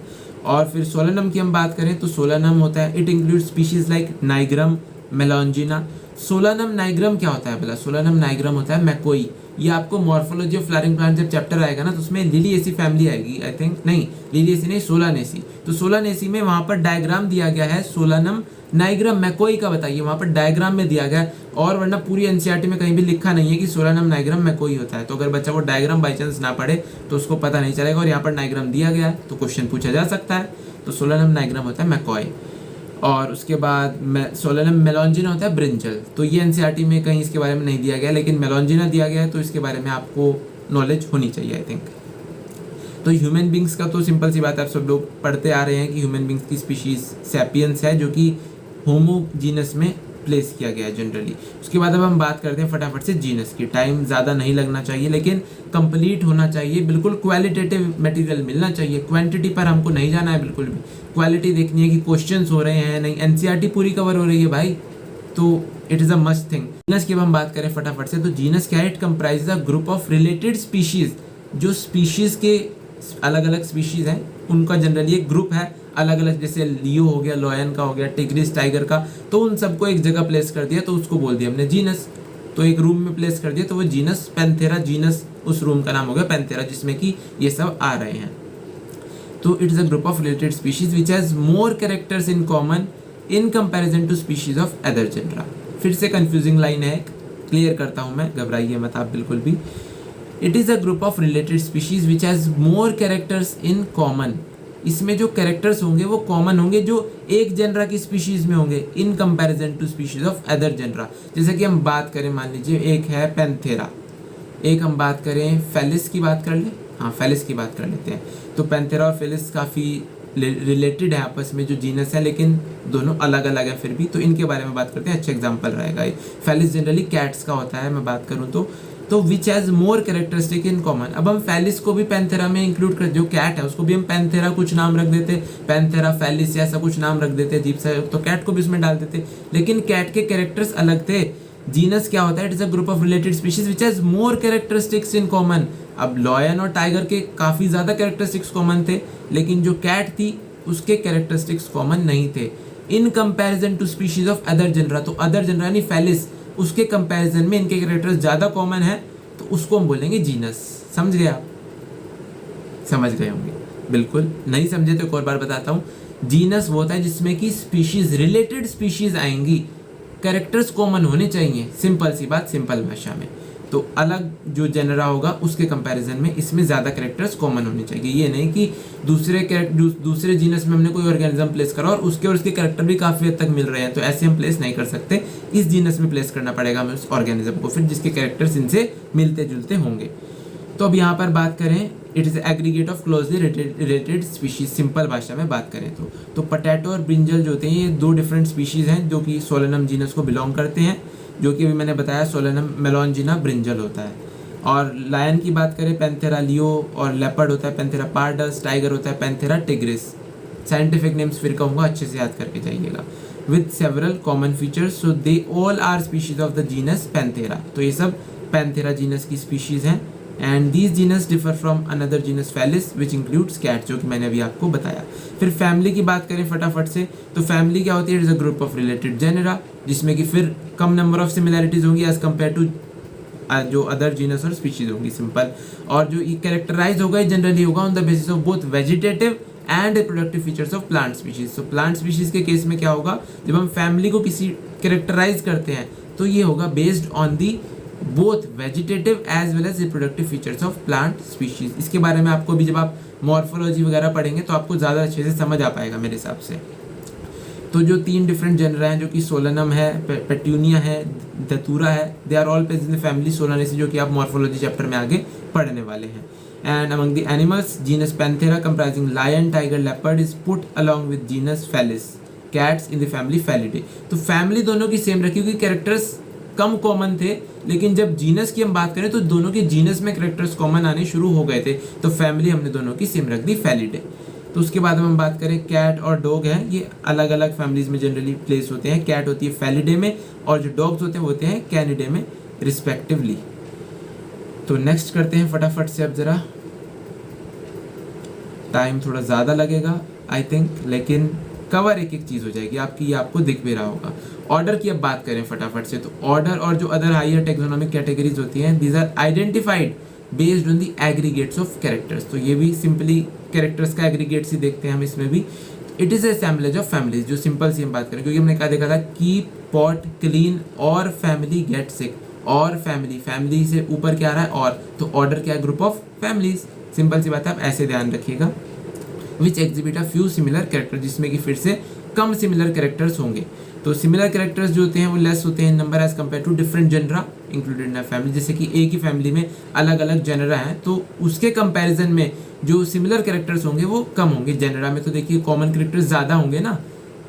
और फिर सोलेनम की हम बात करें तो सोलेनम होता है, it includes species like nigrum, melongena. Solanum nigrum क्या होता है? बोला सोलानम नाइग्रम होता है मैकोई। ये आपको मॉर्फोलॉजी ऑफ फ्लावरिंग प्लांट जब चैप्टर आएगा ना, तो उसमें लिलिएसी फैमिली आएगी, आई थिंक, नहीं लिलिएसी नहीं, सोलानेसी। तो सोलानेसी में वहाँ पर डायग्राम दिया गया है सोलानम नाइग्रम मैकोई का, बताइए वहाँ पर डायग्राम में दिया गया है, और वरना पूरी एनसीईआरटी में कहीं भी लिखा नहीं है कि सोलानम नाइग्रम मैकोई होता है। तो अगर बच्चा वो डायग्राम बाई चांस ना पढ़े तो उसको पता नहीं चलेगा, और यहाँ पर डायग्राम दिया गया है तो क्वेश्चन पूछा जा सकता है। तो सोलानम नाइग्रम होता है मैकोई, और उसके बाद सोलेनम मेलॉन्जिना होता है ब्रिंजल। तो ये एनसीईआरटी में कहीं इसके बारे में नहीं दिया गया, लेकिन मेलॉन्जिना दिया गया है, तो इसके बारे में आपको नॉलेज होनी चाहिए आई थिंक। तो ह्यूमन बींग्स का तो सिंपल सी बात है, आप सब लोग पढ़ते आ रहे हैं कि ह्यूमन बींग्स की स्पीशीज सैपियंस है, जो कि होमो जीनस में प्लेस किया गया है जनरली। उसके बाद अब हम बात करते हैं फटाफट से जीनस की। टाइम ज़्यादा नहीं लगना चाहिए, लेकिन कंप्लीट होना चाहिए, बिल्कुल क्वालिटेटिव मटेरियल मिलना चाहिए। क्वांटिटी पर हमको नहीं जाना है बिल्कुल भी, क्वालिटी देखनी है कि क्वेश्चंस हो रहे हैं नहीं, एनसीईआरटी पूरी कवर हो रही है भाई, तो it is a must thing. Genus की अब हम बात करें फटाफट से, तो जीनस क्या है? It comprise a group of related species. जो स्पीशीज़ के अलग अलग स्पीशीज़ हैं उनका जनरली एक ग्रुप है अलग अलग, जैसे लियो हो गया, लॉयन का हो गया, टिग्रिस टाइगर का, तो उन सबको एक जगह प्लेस कर दिया तो उसको बोल दिया हमने जीनस। तो एक रूम में प्लेस कर दिया तो वो जीनस पैंथेरा, जीनस उस रूम का नाम हो गया पैंथेरा, जिसमें कि ये सब आ रहे हैं। तो it is a group of related species which has more characters in common in comparison to species of other genera. फिर से कंफ्यूजिंग लाइन है, क्लियर करता हूँ मैं, घबराइए मत आप बिल्कुल भी। It is a group of related species which has more characters in common. इसमें जो कैरेक्टर्स होंगे वो कॉमन होंगे, जो एक जेनरा की स्पीशीज में होंगे in comparison to species of other genera. जैसे कि हम बात करें, मान लीजिए एक है पैंथेरा, एक हम बात करें फेलिस की बात कर लें, हाँ फेलिस की बात कर लेते हैं। तो पैंथेरा और फेलिस काफ़ी रिलेटेड है आपस में जो जीनस है, लेकिन दोनों अलग अलग है फिर भी, तो इनके बारे में बात करते हैं। अच्छा एग्जांपल रहेगा ये। फेलिस जनरली कैट्स का होता है, मैं बात करूँ तो विच has more characteristic in common. अब हम फेलिस को भी पैंथेरा में इंक्लूड कर, जो कैट है उसको भी हम पैंथेरा कुछ नाम रख देते, पैंथेरा फेलिस ऐसा कुछ नाम रख देते अजीब सा, तो कैट को भी उसमें डाल देते, लेकिन कैट के कैरेक्टर्स अलग थे। जीनस क्या होता है, it is a group of related species which has more characteristics in common. अब लॉयन और टाइगर के काफ़ी ज़्यादा कैरेक्टरिस्टिक्स कॉमन थे, लेकिन जो कैट थी उसके कैरेक्टरिस्टिक्स कॉमन नहीं थे in comparison to species of other genera. तो अदर जनरा यानी फेलिस, उसके कंपैरिजन में इनके कैरेक्टर्स ज़्यादा कॉमन है, तो उसको हम बोलेंगे जीनस। समझ गए आप? समझ गए होंगे बिल्कुल। नहीं समझे तो एक और बार बताता हूँ। जीनस वो होता है जिसमें कि स्पीशीज, रिलेटेड स्पीशीज आएंगी, कैरेक्टर्स कॉमन होने चाहिए, सिंपल सी बात, सिंपल भाषा में। तो अलग जो जनरा होगा उसके कंपैरिजन में इसमें ज़्यादा कैरेक्टर्स कॉमन होने चाहिए। ये नहीं कि दूसरे जीनस में हमने कोई ऑर्गेनिज्म प्लेस करा और उसके कैरेक्टर भी काफ़ी हद तक मिल रहे हैं, तो ऐसे हम प्लेस नहीं कर सकते। इस जीनस में प्लेस करना पड़ेगा हमें उस ऑर्गेनिज्म को फिर, जिसके कैरेक्टर्स इनसे मिलते जुलते होंगे। तो अब यहाँ पर बात करें, it is aggregate of closely related species, simple भाषा में बात करें तो पटैटो और ब्रिंजल जो होते हैं ये दो डिफरेंट स्पीशीज़ हैं जो कि सोलेनम जीनस को बिलोंग करते हैं, जो कि अभी मैंने बताया सोलेनम मेलॉन्जिना ब्रिंजल होता है। और लायन की बात करें, पैंथेरा लियो, और लेपर्ड होता है पैंथेरा पार्डस, टाइगर होता है पैंथेरा टिग्रिस। साइंटिफिक नेम्स फिर कहूँगा, अच्छे से याद करके जाइएगा। With several common features, so they all are species of the genus Panthera. तो ये सब पैंथेरा जीनस की स्पीशीज़ हैं। And these genus differ from another genus Felis which includes cat, जो कि मैंने अभी आपको बताया। फिर फैमिली की बात करें फटाफट से, तो फैमिली क्या होती है, it is a group of related genera, जिसमें कि फिर कम नंबर ऑफ सिमिलैरिटीज होंगी एज कम्पेयर टू जो अदर जीनस और स्पीशीज होंगी, सिंपल। और जो ये कैरेक्टराइज होगा जनरली होगा on the basis of both vegetative and reproductive features of plant species. तो प्लांट स्पीशीज के केस में क्या होगा, जब हम फैमिली को किसी कैरेक्टराइज करते हैं तो ये होगा based on the both vegetative as well as reproductive features of plant species. इसके बारे में आपको भी जब आप मॉर्फोलॉजी वगैरह पढ़ेंगे तो आपको ज़्यादा अच्छे से समझ आ पाएगा मेरे हिसाब से। तो जो तीन डिफरेंट जेनरा हैं, जो कि सोलेनम है, पेट्यूनिया है, धतूरा है, they are all present in the family Solanaceae, जो कि आप मॉर्फोलॉजी चैप्टर में आगे पढ़ने वाले हैं। And among the animals, genus Panthera comprising lion, tiger, leopard is put along with genus Felis, cats in the family Felidae. तो फैमिली दोनों की सेम रखी, क्योंकि कैरेक्टर्स कम कॉमन थे, लेकिन जब जीनस की हम बात करें तो दोनों के जीनस में कैरेक्टर्स कॉमन आने शुरू हो गए थे, तो फैमिली हमने दोनों की सेम रख दी, फेलिडे। तो उसके बाद हम बात करें, कैट और डॉग हैं, ये अलग अलग फैमिलीज में जनरली प्लेस होते हैं। कैट होती है फेलिडे में और जो डॉग्स होते हैं वो होते हैं कैनिडे में रिस्पेक्टिवली। तो नेक्स्ट करते हैं फटाफट से, अब ज़रा टाइम थोड़ा ज़्यादा लगेगा आई थिंक, लेकिन कवर एक एक चीज़ हो जाएगी आपकी, ये आपको दिख भी रहा होगा। ऑर्डर की अब बात करें फटाफट से, तो ऑर्डर और जो अदर हायर टेक्सोनॉमिक कैटेगरीज होती हैं, these are identified based on the aggregates of characters. तो ये भी सिंपली कैरेक्टर्स का एग्रीगेट्स ही देखते हैं हम इसमें भी। It is assemblage of families, जो सिंपल सी हम बात करें, क्योंकि हमने क्या देखा था, कीप, पॉट, क्लीन और फैमिली गेट सिक। और फैमिली से ऊपर क्या आ रहा है, और तो ऑर्डर क्या है, ग्रुप ऑफ फैमिलीज। सिंपल सी बात है, आप ऐसे ध्यान रखिएगा। विच exhibit a few similar character, जिसमें कि फिर से कम सिमिलर कैरेक्टर्स होंगे। तो सिमिलर कैरेक्टर्स जो होते हैं वो लेस होते हैं number as compared to different genera included in a family. जैसे कि एक ही फैमिली में अलग अलग जनरा हैं, तो उसके कंपैरिजन में जो सिमिलर कैरेक्टर्स होंगे वो कम होंगे। जनरा में तो देखिए कॉमन कैरेक्टर्स ज़्यादा होंगे ना,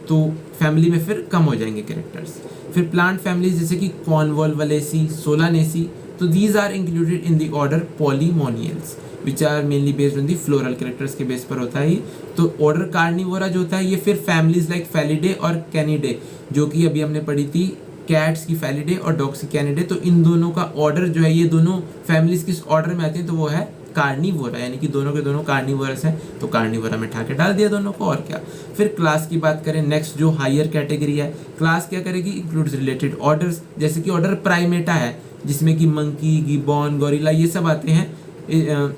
तो फैमिली में फिर कम हो जाएंगे कैरेक्टर्स। फिर प्लांट फैमिलीज जैसे कि कॉन्वोल्वलेसी, सोलानेसी, तो these are included in the order Polemoniales which are mainly based on the floral characters के बेस पर होता है। तो ऑर्डर कार्निवोरा जो होता है ये फिर फैमिलीज लाइक फेलिडे और कैनिडे, जो कि अभी हमने पढ़ी थी, कैट्स की फेलिडे और डॉग्स की कैनिडे, तो इन दोनों का ऑर्डर जो है, ये दोनों फैमिलीज किस ऑर्डर में आती हैं, तो वो है कार्निवोरा, यानी कि दोनों के दोनों कार्निवोरस हैं, तो कार्निवोरा में ठाके डाल दिया दोनों को, और क्या। फिर क्लास की बात करें, नेक्स्ट जो हायर कैटेगरी है, क्लास क्या करेगी, इंक्लूड्स रिलेटेड ऑर्डर्स, जैसे कि ऑर्डर प्राइमेटा है, जिसमें कि मंकी, गिबॉन, गोरिल्ला ये सब आते हैं।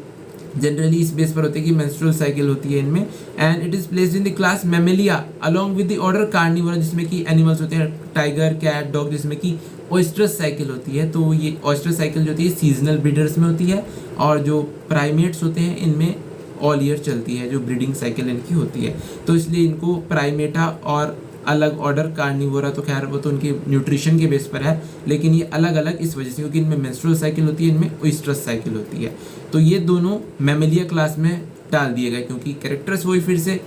जनरली इस बेस पर होते हैं कि मेंस्ट्रुअल साइकिल होती है इनमें। And it is placed in the class Mammalia along with the order Carnivora, जिसमें कि एनिमल्स होते हैं टाइगर, कैट, डॉग, जिसमें कि ऑयस्टरस साइकिल होती है, तो ये ऑयस्टरस साइकिल जो होती है सीजनल ब्रीडर्स में होती है, और जो प्राइमेट्स होते हैं इनमें ऑल ईयर चलती है जो ब्रीडिंग साइकिल इनकी होती है। तो इसलिए इनको प्राइमेटा और अलग ऑर्डर कार्निवोरा, तो खैर वो तो उनके न्यूट्रिशन के बेस पर है, लेकिन ये अलग अलग इस वजह से क्योंकि इनमें मेंस्ट्रुअल साइकिल होती है, इनमें ऑयस्टरस साइकिल होती है। तो ये दोनों मैमेलिया क्लास में डाल दिए गए क्योंकि कैरेक्टर्स वही, फिर से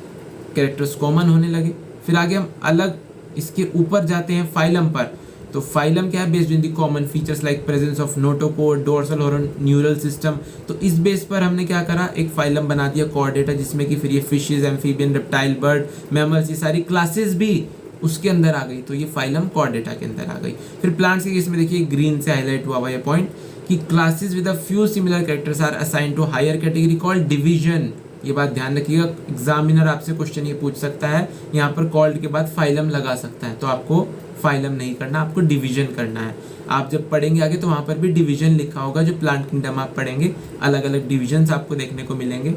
कैरेक्टर्स कॉमन होने लगे। फिर आगे हम अलग इसके ऊपर जाते हैं फाइलम पर। तो फाइलम क्या है? Based in the common features like presence of notochord, dorsal horn, neural system. तो इस बेस पर हमने क्या करा, एक फाइलम बना दिया कॉर्डेटा, जिसमें कि फिर ये fishes, amphibian, reptile, bird, mammals, ये सारी क्लासेस भी उसके अंदर आ गई। तो ये फाइलम कॉर्डेटा के अंदर आ गई। फिर प्लांट्स के केस में देखिए ग्रीन से हाईलाइट हुआ ये पॉइंट कि classes with a few similar characters are assign to higher category called division. ये बात ध्यान रखिएगा, एग्जामिनर आपसे क्वेश्चन ये पूछ सकता है, यहाँ पर कॉल्ड के बाद फाइलम लगा सकता है, तो आपको फाइलम नहीं करना, आपको डिवीजन करना है। आप जब पढ़ेंगे आगे तो वहाँ पर भी डिवीजन लिखा होगा, जो प्लांट किंगडम आप पढ़ेंगे अलग अलग डिविजन्स आपको देखने को मिलेंगे,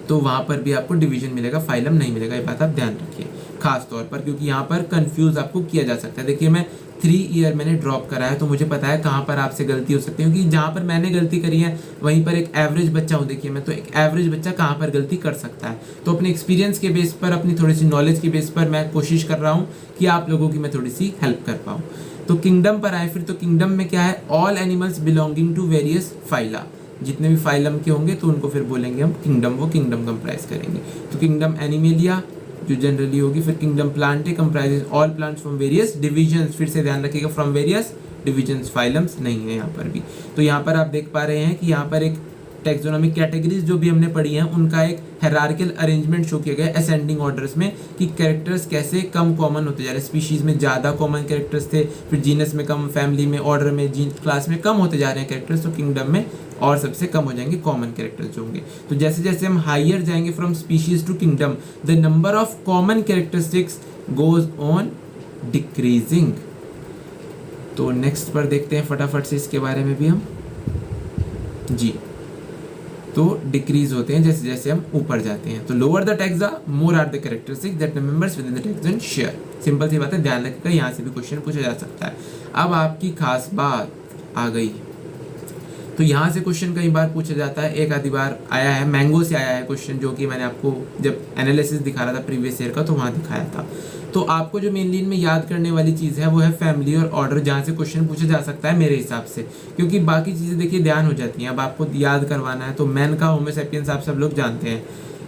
तो वहाँ पर भी आपको डिवीजन मिलेगा, फाइलम नहीं मिलेगा। ये बात आप ध्यान रखिए खास तौर पर, क्योंकि यहाँ पर कंफ्यूज आपको किया जा सकता है। देखिए मैं 3 ईयर मैंने ड्रॉप करा है, तो मुझे पता है कहाँ पर आपसे गलती हो सकती है, क्योंकि जहाँ पर मैंने गलती करी है वहीं पर एक एवरेज बच्चा हूँ। देखिए मैं तो एक एवरेज बच्चा कहाँ पर गलती कर सकता है, तो अपने एक्सपीरियंस के बेस पर, अपनी थोड़ी सी नॉलेज के बेस पर मैं कोशिश कर रहा हूँ कि आप लोगों की मैं थोड़ी सी हेल्प कर पाऊँ। तो किंगडम पर आए फिर, तो किंगडम में क्या है, all animals belonging to various phyla. जितने भी फाइलम के होंगे तो उनको फिर बोलेंगे हम किंगडम, वो किंगडम कंप्राइज करेंगे। तो किंगडम एनिमेलिया जो जनरली होगी, फिर kingdom Plantae comprises all plants from various divisions. फिर से ध्यान रखिएगा फ्रॉम वेरियस डिविजन्स, फाइलम्स नहीं है यहाँ पर भी। तो यहाँ पर आप देख पा रहे हैं कि यहाँ पर एक टेक्सोनॉमिक कैटेगरीज जो भी हमने पढ़ी हैं उनका एक हायरार्किकल अरेंजमेंट शो किया गया असेंडिंग ऑर्डर्स में, कि कैरेक्टर्स कैसे कम कॉमन होते जा रहे हैं। स्पीशीज में ज़्यादा कॉमन कैरेक्टर्स थे, फिर जीनस में कम, फैमिली में, ऑर्डर में, जीन क्लास में कम होते जा रहे हैं कैरेक्टर्स, तो किंगडम में और सबसे कम हो जाएंगे कॉमन कैरेक्टर्स जो होंगे। तो जैसे जैसे हम हाइयर जाएंगे from species to kingdom, the number of common characteristics goes on decreasing. तो नेक्स्ट पर देखते हैं फटाफट से इसके बारे में भी हम जी। तो डिक्रीज होते हैं जैसे जैसे हम ऊपर जाते हैं। तो lower the taxa more are the characteristics that members within the taxon share. Simple सी बात है, ध्यान रखिएगा, यहाँ से भी क्वेश्चन पूछा जा सकता है। अब आपकी खास बात आ गई, तो यहाँ से क्वेश्चन कई बार पूछा जाता है, एक आधी बार आया है, मैंगो से आया है क्वेश्चन, जो कि मैंने आपको जब एनालिसिस दिखा रहा था प्रीवियस ईयर का तो वहाँ दिखाया था। तो आपको जो मेनली इनमें याद करने वाली चीज़ है वो है फैमिली और ऑर्डर, जहाँ से क्वेश्चन पूछा जा सकता है मेरे हिसाब से, क्योंकि बाकी चीज़ें देखिए ध्यान हो जाती हैं। अब आपको याद करवाना है तो मैन का होमो सैपियंस आप सब लोग जानते हैं,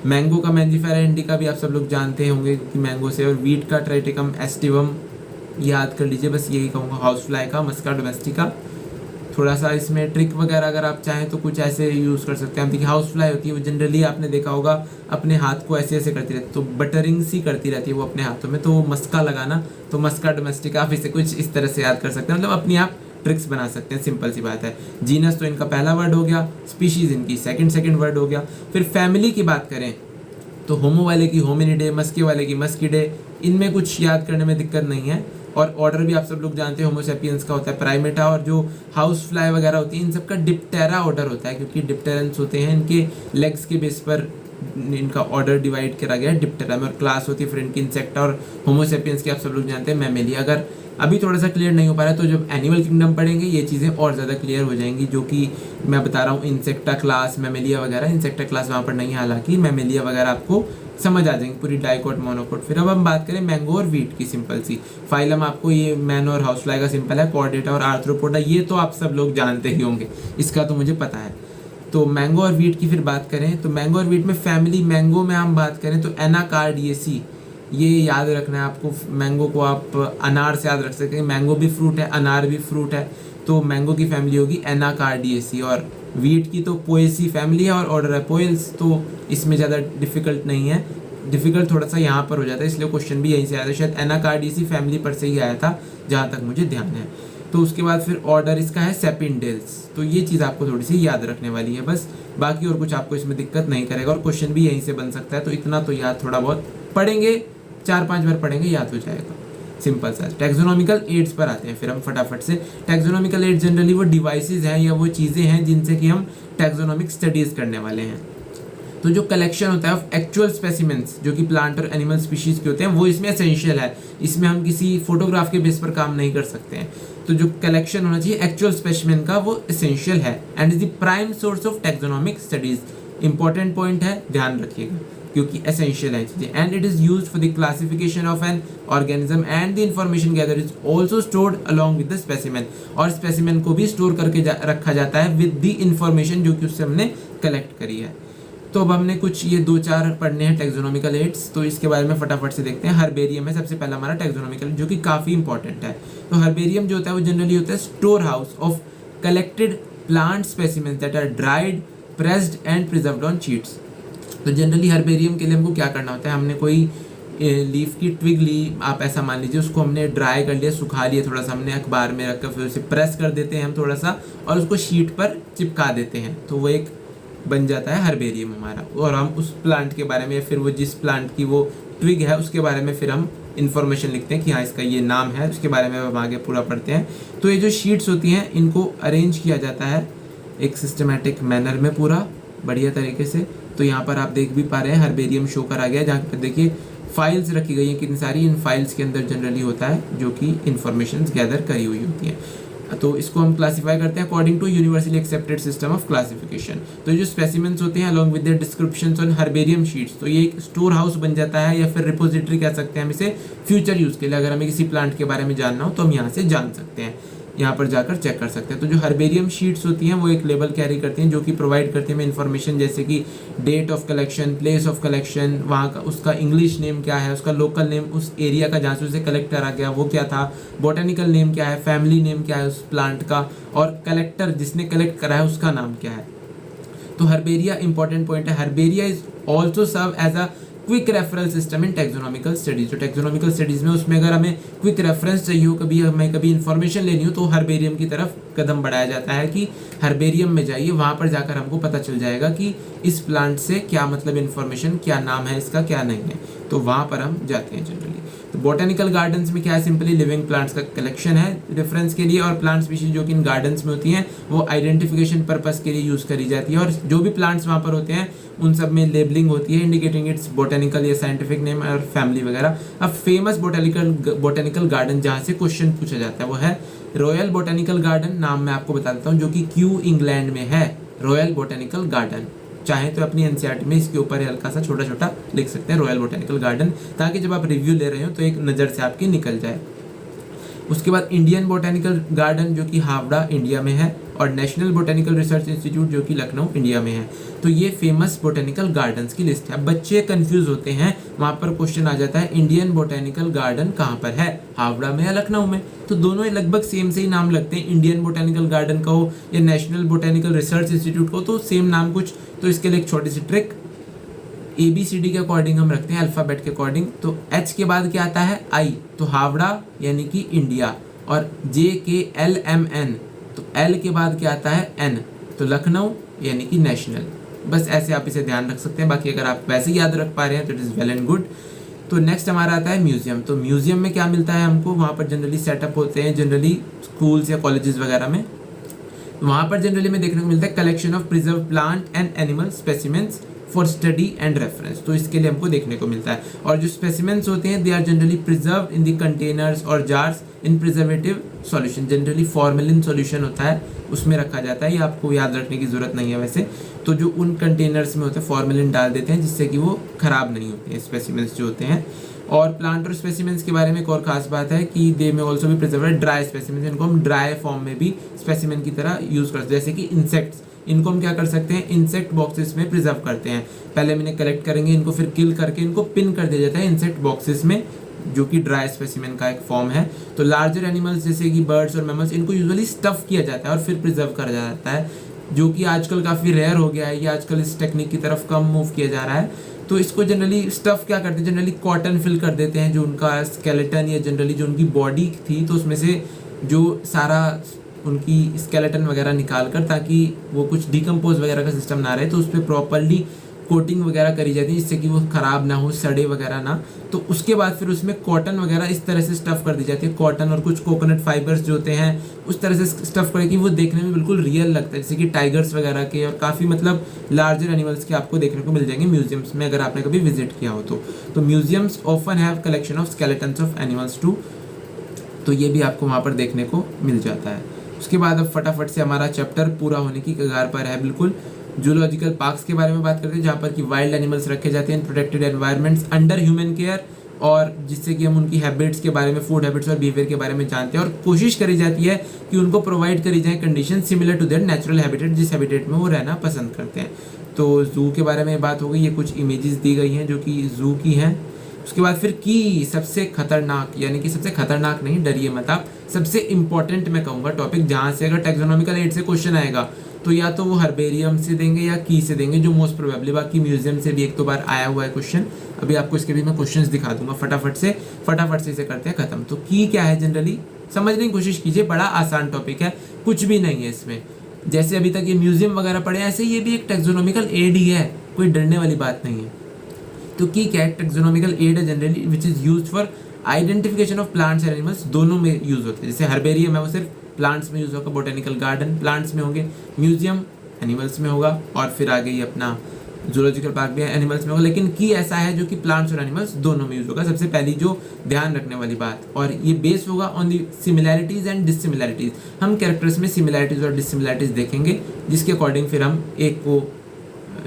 मैंगो का मैंजिफेरा इंडिका भी आप सब लोग जानते होंगे कि मैंगो से, और वीट का ट्राइटिकम एस्टिवम याद कर लीजिए, बस यही कहूँगा। हाउस फ्लाई का मस्का डोमेस्टिका, थोड़ा सा इसमें ट्रिक वगैरह अगर आप चाहें तो कुछ ऐसे यूज़ कर सकते हैं। देखिए हाउस फ्लाई होती है वो जनरली आपने देखा होगा अपने हाथ को ऐसे ऐसे करती रहती है, तो बटरिंग सी करती रहती है वो अपने हाथों में, तो वो मस्का लगाना, तो मस्का डोमेस्टिका आप इसे कुछ इस तरह से याद कर सकते हैं, मतलब अपनी आप ट्रिक्स बना सकते हैं, सिंपल सी बात है। जीनस तो इनका पहला वर्ड हो गया, स्पीशीज इनकी सेकंड वर्ड हो गया। फिर फैमिली की बात करें तो होमो वाले की होमिनिडे, मस्के वाले की मस्किडे, इनमें कुछ याद करने में दिक्कत नहीं है। और ऑर्डर भी आप सब लोग जानते हैं होमो सैपियंस का होता है प्राइमेटा, और जो हाउस फ्लाई वगैरह होती है इन सबका डिप्टेरा ऑर्डर होता है, क्योंकि डिप्टेरेंस होते हैं इनके लेग्स के बेस पर इनका ऑर्डर डिवाइड करा गया है डिप्टेरा में, और क्लास होती है फिर इनकी इंसेक्टा, और होमो सैपियंस की आप सब लोग जानते हैं मैमेलिया। अगर अभी थोड़ा सा क्लियर नहीं हो पा रहा है तो जब एनिमल किंगडम पढ़ेंगे ये चीज़ें और ज़्यादा क्लियर हो जाएंगी, जो कि मैं बता रहा हूँ इंसेक्टा क्लास, मैमेलिया वगैरह। इंसेक्टा क्लास वहाँ पर नहीं है, हालांकि मैमेलिया वगैरह आपको समझ आ जाएंगे, पूरी डाइकोट मोनोकोट। फिर अब हम बात करें मैंगो और वीट की, सिंपल सी फाइलम आपको ये मैन और हाउस फ्लाई का सिंपल है, कॉर्डेटा और आर्थ्रोपोडा, ये तो आप सब लोग जानते ही होंगे, इसका तो मुझे पता है। तो मैंगो और वीट की फिर बात करें तो मैंगो और वीट में फैमिली मैंगो में हम बात करें तो एनाकार्डियेसी, ये याद रखना है आपको। मैंगो को आप अनार से याद रख सकते हैं, मैंगो भी फ्रूट है, अनार भी फ्रूट है, तो मैंगो की फैमिली होगी एनाकार्डियेसी। और वीट की तो पोएसी फैमिली है और ऑर्डर है पोएल्स, तो इसमें ज़्यादा डिफिकल्ट नहीं है, डिफिकल्ट थोड़ा सा यहाँ पर हो जाता है, इसलिए क्वेश्चन भी यहीं से आया था, शायद एनाकार्डियेसी फैमिली पर से ही आया था जहाँ तक मुझे ध्यान है। तो उसके बाद फिर ऑर्डर इसका है सेपिंडेल्स, तो ये चीज़ आपको थोड़ी सी याद रखने वाली है बस, बाकी और कुछ आपको इसमें दिक्कत नहीं करेगा, और क्वेश्चन भी यहीं से बन सकता है, तो इतना तो याद थोड़ा बहुत पढ़ेंगे, 4-5 बार पढ़ेंगे याद हो जाएगा, सिंपल सा। टैक्सोनॉमिकल एड्स पर आते हैं फिर हम फटाफट से। टैक्सोनॉमिकल एड्स जनरली वो डिवाइसेस हैं या वो चीज़ें हैं जिनसे कि हम टैक्सोनॉमिक स्टडीज़ करने वाले हैं। तो जो कलेक्शन होता है ऑफ एक्चुअल स्पेसिमेंट्स जो कि प्लांट और एनिमल स्पीशीज़ के होते हैं वो इसमें एसेंशियल है, इसमें हम किसी फोटोग्राफ के बेस पर काम नहीं कर सकते हैं। तो जो कलेक्शन होना चाहिए एक्चुअल स्पेसिमेन का वो एसेंशियल है and is the prime source of taxonomic studies. Important point है, ध्यान रखिएगा क्योंकि एसेंशियल है चीजें। And it is used for the classification of an organism and the information gather is also stored along with the specimen, और स्पेसिमेन को भी स्टोर करके रखा जाता है विद द इंफॉर्मेशन जो कि उससे हमने कलेक्ट करी है। तो अब हमने कुछ ये 2-4 पढ़ने हैं टैक्सोनॉमिकल एड्स, तो इसके बारे में फटाफट से देखते हैं। हर्बेरियम है सबसे पहला हमारा टैक्सोनॉमिकल, जो कि काफ़ी इंपॉर्टेंट है। तो हर्बेरियम जो होता है वो जनरली होता है store house of collected plant specimens that are dried, pressed and preserved on sheets. तो जनरली हर्बेरियम के लिए हमको क्या करना होता है, हमने कोई लीफ की ट्विग ली, आप ऐसा मान लीजिए, उसको हमने ड्राई कर लिया, सुखा लिया थोड़ा सा, हमने अखबार में रखकर फिर उसे प्रेस कर देते हैं हम थोड़ा सा और उसको शीट पर चिपका देते हैं, तो वो एक बन जाता है हर्बेरियम हमारा। और हम उस प्लांट के बारे में या फिर वो जिस प्लांट की वो ट्विग है उसके बारे में फिर हम इन्फॉर्मेशन लिखते हैं कि हाँ इसका ये नाम है, उसके बारे में हम आगे पूरा पढ़ते हैं। तो ये जो शीट्स होती हैं इनको अरेंज किया जाता है एक सिस्टमेटिक मैनर में पूरा बढ़िया तरीके से। तो यहाँ पर आप देख भी पा रहे हैं हर्बेरियम शो कर आ गया, जहाँ पर देखिए फाइल्स रखी गई हैं कितनी सारी। इन फाइल्स के अंदर जनरली होता है जो कि इन्फॉर्मेशन गैदर करी हुई होती है। तो इसको हम क्लासिफाई करते हैं according to universally accepted system of classification. तो जो स्पेसिमेंट्स होते हैं along with their descriptions on herbarium sheets, तो ये एक स्टोर हाउस बन जाता है या फिर रिपोजिटरी कह सकते हैं हम इसे फ्यूचर यूज़ के लिए। अगर हमें किसी प्लांट के बारे में जानना हो तो हम यहाँ से जान सकते हैं, यहाँ पर जाकर चेक कर सकते हैं। तो जो हर्बेरियम शीट्स होती हैं वो एक लेबल कैरी करती हैं जो कि प्रोवाइड करती हैं इन्फॉर्मेशन, जैसे कि date of collection, place of collection, वहाँ का उसका इंग्लिश नेम क्या है, उसका लोकल नेम, उस एरिया का जहाँ से उसे कलेक्ट करा गया वो क्या था, बॉटेनिकल नेम क्या है, फैमिली नेम क्या है उस प्लांट का, और कलेक्टर जिसने कलेक्ट करा है उसका नाम क्या है। तो हर्बेरिया इंपॉर्टेंट पॉइंट है। Herbaria is also serve as a quick referral system in taxonomical studies. तो टैक्सोनॉमिकल स्टडीज में उसमें अगर हमें क्विक रेफरेंस चाहिए हो, कभी हमें कभी इन्फॉर्मेशन लेनी हो, तो हर्बेरियम की तरफ कदम बढ़ाया जाता है कि हर्बेरियम में जाइए, वहाँ पर जाकर हमको पता चल जाएगा कि इस प्लांट से क्या मतलब इन्फॉर्मेशन, क्या नाम है इसका, क्या नहीं है, तो वहाँ पर हम जाते हैं जनरली। तो बॉटेनिकल गार्डन्स में क्या है, सिंपली लिविंग प्लांट्स का कलेक्शन है रेफरेंस के लिए, और प्लांट स्पीशीज जो कि इन गार्डन्स में होती हैं वो आइडेंटिफिकेशन पर्पस के लिए यूज़ करी जाती है। और जो भी प्लांट्स वहाँ पर होते हैं उन सब में लेबलिंग होती है इंडिकेटिंग इट्स बॉटेनिकल या साइंटिफिक नेम और फैमिली वगैरह। अब फेमस बॉटेनिकल गार्डन जहाँ से क्वेश्चन पूछा जाता है वो है रॉयल बॉटेनिकल गार्डन, नाम मैं आपको बता देता हूँ, जो कि क्यू इंग्लैंड में है। रॉयल बॉटेनिकल गार्डन, चाहे तो अपनी एनसीईआरटी में इसके ऊपर हल्का सा छोटा छोटा लिख सकते हैं रॉयल बॉटेनिकल गार्डन, ताकि जब आप रिव्यू ले रहे हो तो एक नज़र से आपकी निकल जाए। उसके बाद इंडियन बॉटेनिकल गार्डन जो कि हावड़ा इंडिया में है, और नेशनल बॉटेनिकल रिसर्च इंस्टीट्यूट जो कि लखनऊ इंडिया में है। तो ये फेमस बॉटेनिकल गार्डन्स की लिस्ट है। अब बच्चे कंफ्यूज होते हैं, वहाँ पर क्वेश्चन आ जाता है इंडियन बॉटेनिकल गार्डन कहाँ पर है, हावड़ा में या लखनऊ में। तो दोनों लगभग सेम से ही नाम लगते हैं, इंडियन बॉटेनिकल गार्डन का हो या नेशनल बॉटेनिकल रिसर्च इंस्टीट्यूट को, तो सेम नाम कुछ। तो इसके लिए एक छोटी सी ट्रिक, ABCD के अकॉर्डिंग हम रखते हैं, अल्फ़ाबेट के अकॉर्डिंग। तो H के बाद क्या आता है, I, तो हावड़ा यानी कि इंडिया, और JKLMN, तो L के बाद क्या आता है, N, तो लखनऊ यानी कि नेशनल। बस ऐसे आप इसे ध्यान रख सकते हैं, बाकी अगर आप वैसे ही याद रख पा रहे हैं तो it is well and good. तो नेक्स्ट हमारा आता है म्यूजियम। तो म्यूजियम में क्या मिलता है हमको, वहाँ पर जनरली सेटअप होते हैं जनरली स्कूल्स या कॉलेजेस वगैरह में, वहाँ पर जनरली में देखने को मिलता है collection of preserve plant and animal specimens for study and reference. तो इसके लिए हमको देखने को मिलता है, और जो स्पेसिमेंट्स होते हैं they are generally preserve in the containers और jars in preservative solution. Generally formalin solution होता है उसमें रखा जाता है, ये आपको याद रखने की ज़रूरत नहीं है वैसे। तो जो उन कंटेनर्स में होते हैं फॉर्मेलिन डाल देते हैं जिससे कि वो ख़राब नहीं होते हैं स्पेसिमेंट्स जो होते हैं। और प्लांट और स्पेसिमेंट्स के बारे में एक और खास बात है कि दे में ऑल्सो भी प्रिजर्व ड्राई स्पेसिमेंट्स, इनको हम ड्राई फॉर्म में भी स्पेसिमेन की तरह यूज़ करते हैं। जैसे कि इंसेक्ट्स, इनको हम क्या कर सकते हैं, इंसेक्ट बॉक्सेस में प्रिजर्व करते हैं। पहले हम इन्हें कलेक्ट करेंगे, इनको फिर किल करके इनको पिन कर दिया जाता है इंसेक्ट बॉक्सेस में, जो कि ड्राई स्पेसिमेन का एक फॉर्म है। तो लार्जर एनिमल्स जैसे कि बर्ड्स और मैमल्स, इनको यूजुअली स्टफ किया जाता है और फिर प्रिजर्व करा जाता है, जो कि आजकल काफ़ी रेयर हो गया है, ये आजकल इस टेक्निक की तरफ कम मूव किया जा रहा है। तो इसको जनरली स्टफ क्या करते हैं, जनरली कॉटन फिल कर देते हैं, जो उनका स्केलेटन या जनरली जो उनकी बॉडी थी, तो उसमें से जो सारा उनकी स्केलेटन वगैरह निकाल कर, ताकि वो कुछ डिकम्पोज वगैरह का सिस्टम ना रहे, तो उस पर प्रॉपरली कोटिंग वगैरह करी जाती है जिससे कि वो ख़राब ना हो, सड़े वगैरह ना। तो उसके बाद फिर उसमें कॉटन वगैरह इस तरह से स्टफ़ कर दी जाती है, कॉटन और कुछ कोकोनट फाइबर्स जो होते हैं उस तरह से स्टफ़ करके कि वो देखने में बिल्कुल रियल लगता है, जैसे कि टाइगर्स वगैरह के और काफ़ी मतलब लार्जर एनिमल्स के आपको देखने को मिल जाएंगे म्यूजियम्स में, अगर आपने कभी विजिट किया हो तो। Museums often have collection of skeletons of animals too तो ये भी आपको वहाँ पर देखने को मिल जाता है। उसके बाद अब फटाफट से हमारा चैप्टर पूरा होने की कगार पर है बिल्कुल। जूलॉजिकल पार्क्स के बारे में बात करते हैं, जहाँ पर कि वाइल्ड एनिमल्स रखे जाते हैं इन protected environments under human care, और जिससे कि हम उनकी हैबिट्स के बारे में, फूड हैबिट्स और बिहेवियर के बारे में जानते हैं, और कोशिश करी जाती है कि उनको प्रोवाइड करी जाए condition similar to their natural habitat, जिस हैबिटेट में वो रहना पसंद करते हैं। तो जू के बारे में बात हो गई, ये कुछ इमेजेस दी गई हैं जो कि जू की हैं। उसके बाद फिर की सबसे खतरनाक, यानी कि सबसे खतरनाक नहीं, डरिए मत आप, सबसे इंपॉर्टेंट मैं कहूँगा टॉपिक, जहाँ से अगर टैक्सोनॉमिकल एड से क्वेश्चन आएगा तो या तो वो हर्बेरियम से देंगे या की से देंगे, जो मोस्ट प्रोबेबली, बाकी म्यूजियम से भी एक दो बार आया हुआ है क्वेश्चन। अभी आपको इसके भी मैं क्वेश्चंस दिखा दूंगा फटाफट से इसे करते हैं खत्म। तो की क्या है जनरली समझने की कोशिश कीजिए, बड़ा आसान टॉपिक है, कुछ भी नहीं है इसमें। जैसे अभी तक ये म्यूजियम वगैरह पढ़े, ऐसे ये भी एक टैक्सोनॉमिकल एड ही है, कोई डरने वाली बात नहीं है। तो की क्या है, टैक्सोनॉमिकल एड है generally which is used for identification of plants and animals, दोनों में यूज होते हैं। जैसे हर्बेरियम है वो सिर्फ प्लांट्स में यूज होगा, बोटेनिकल गार्डन प्लांट्स में होंगे, म्यूजियम एनिमल्स में होगा, और फिर आगे ये अपना जूलॉजिकल पार्क भी एनिमल्स में होगा। लेकिन की ऐसा है जो कि प्लांट्स और एनिमल्स दोनों में यूज होगा, सबसे पहली जो ध्यान रखने वाली बात। और ये बेस होगा ऑन दी सिमिलैरिटीज एंड डिससिमिलैरिटीज। हम कैरेक्टर्स में सिमिलैरिटीज और डिससिमिलैरिटीज देखेंगे, जिसके अकॉर्डिंग फिर हम एक को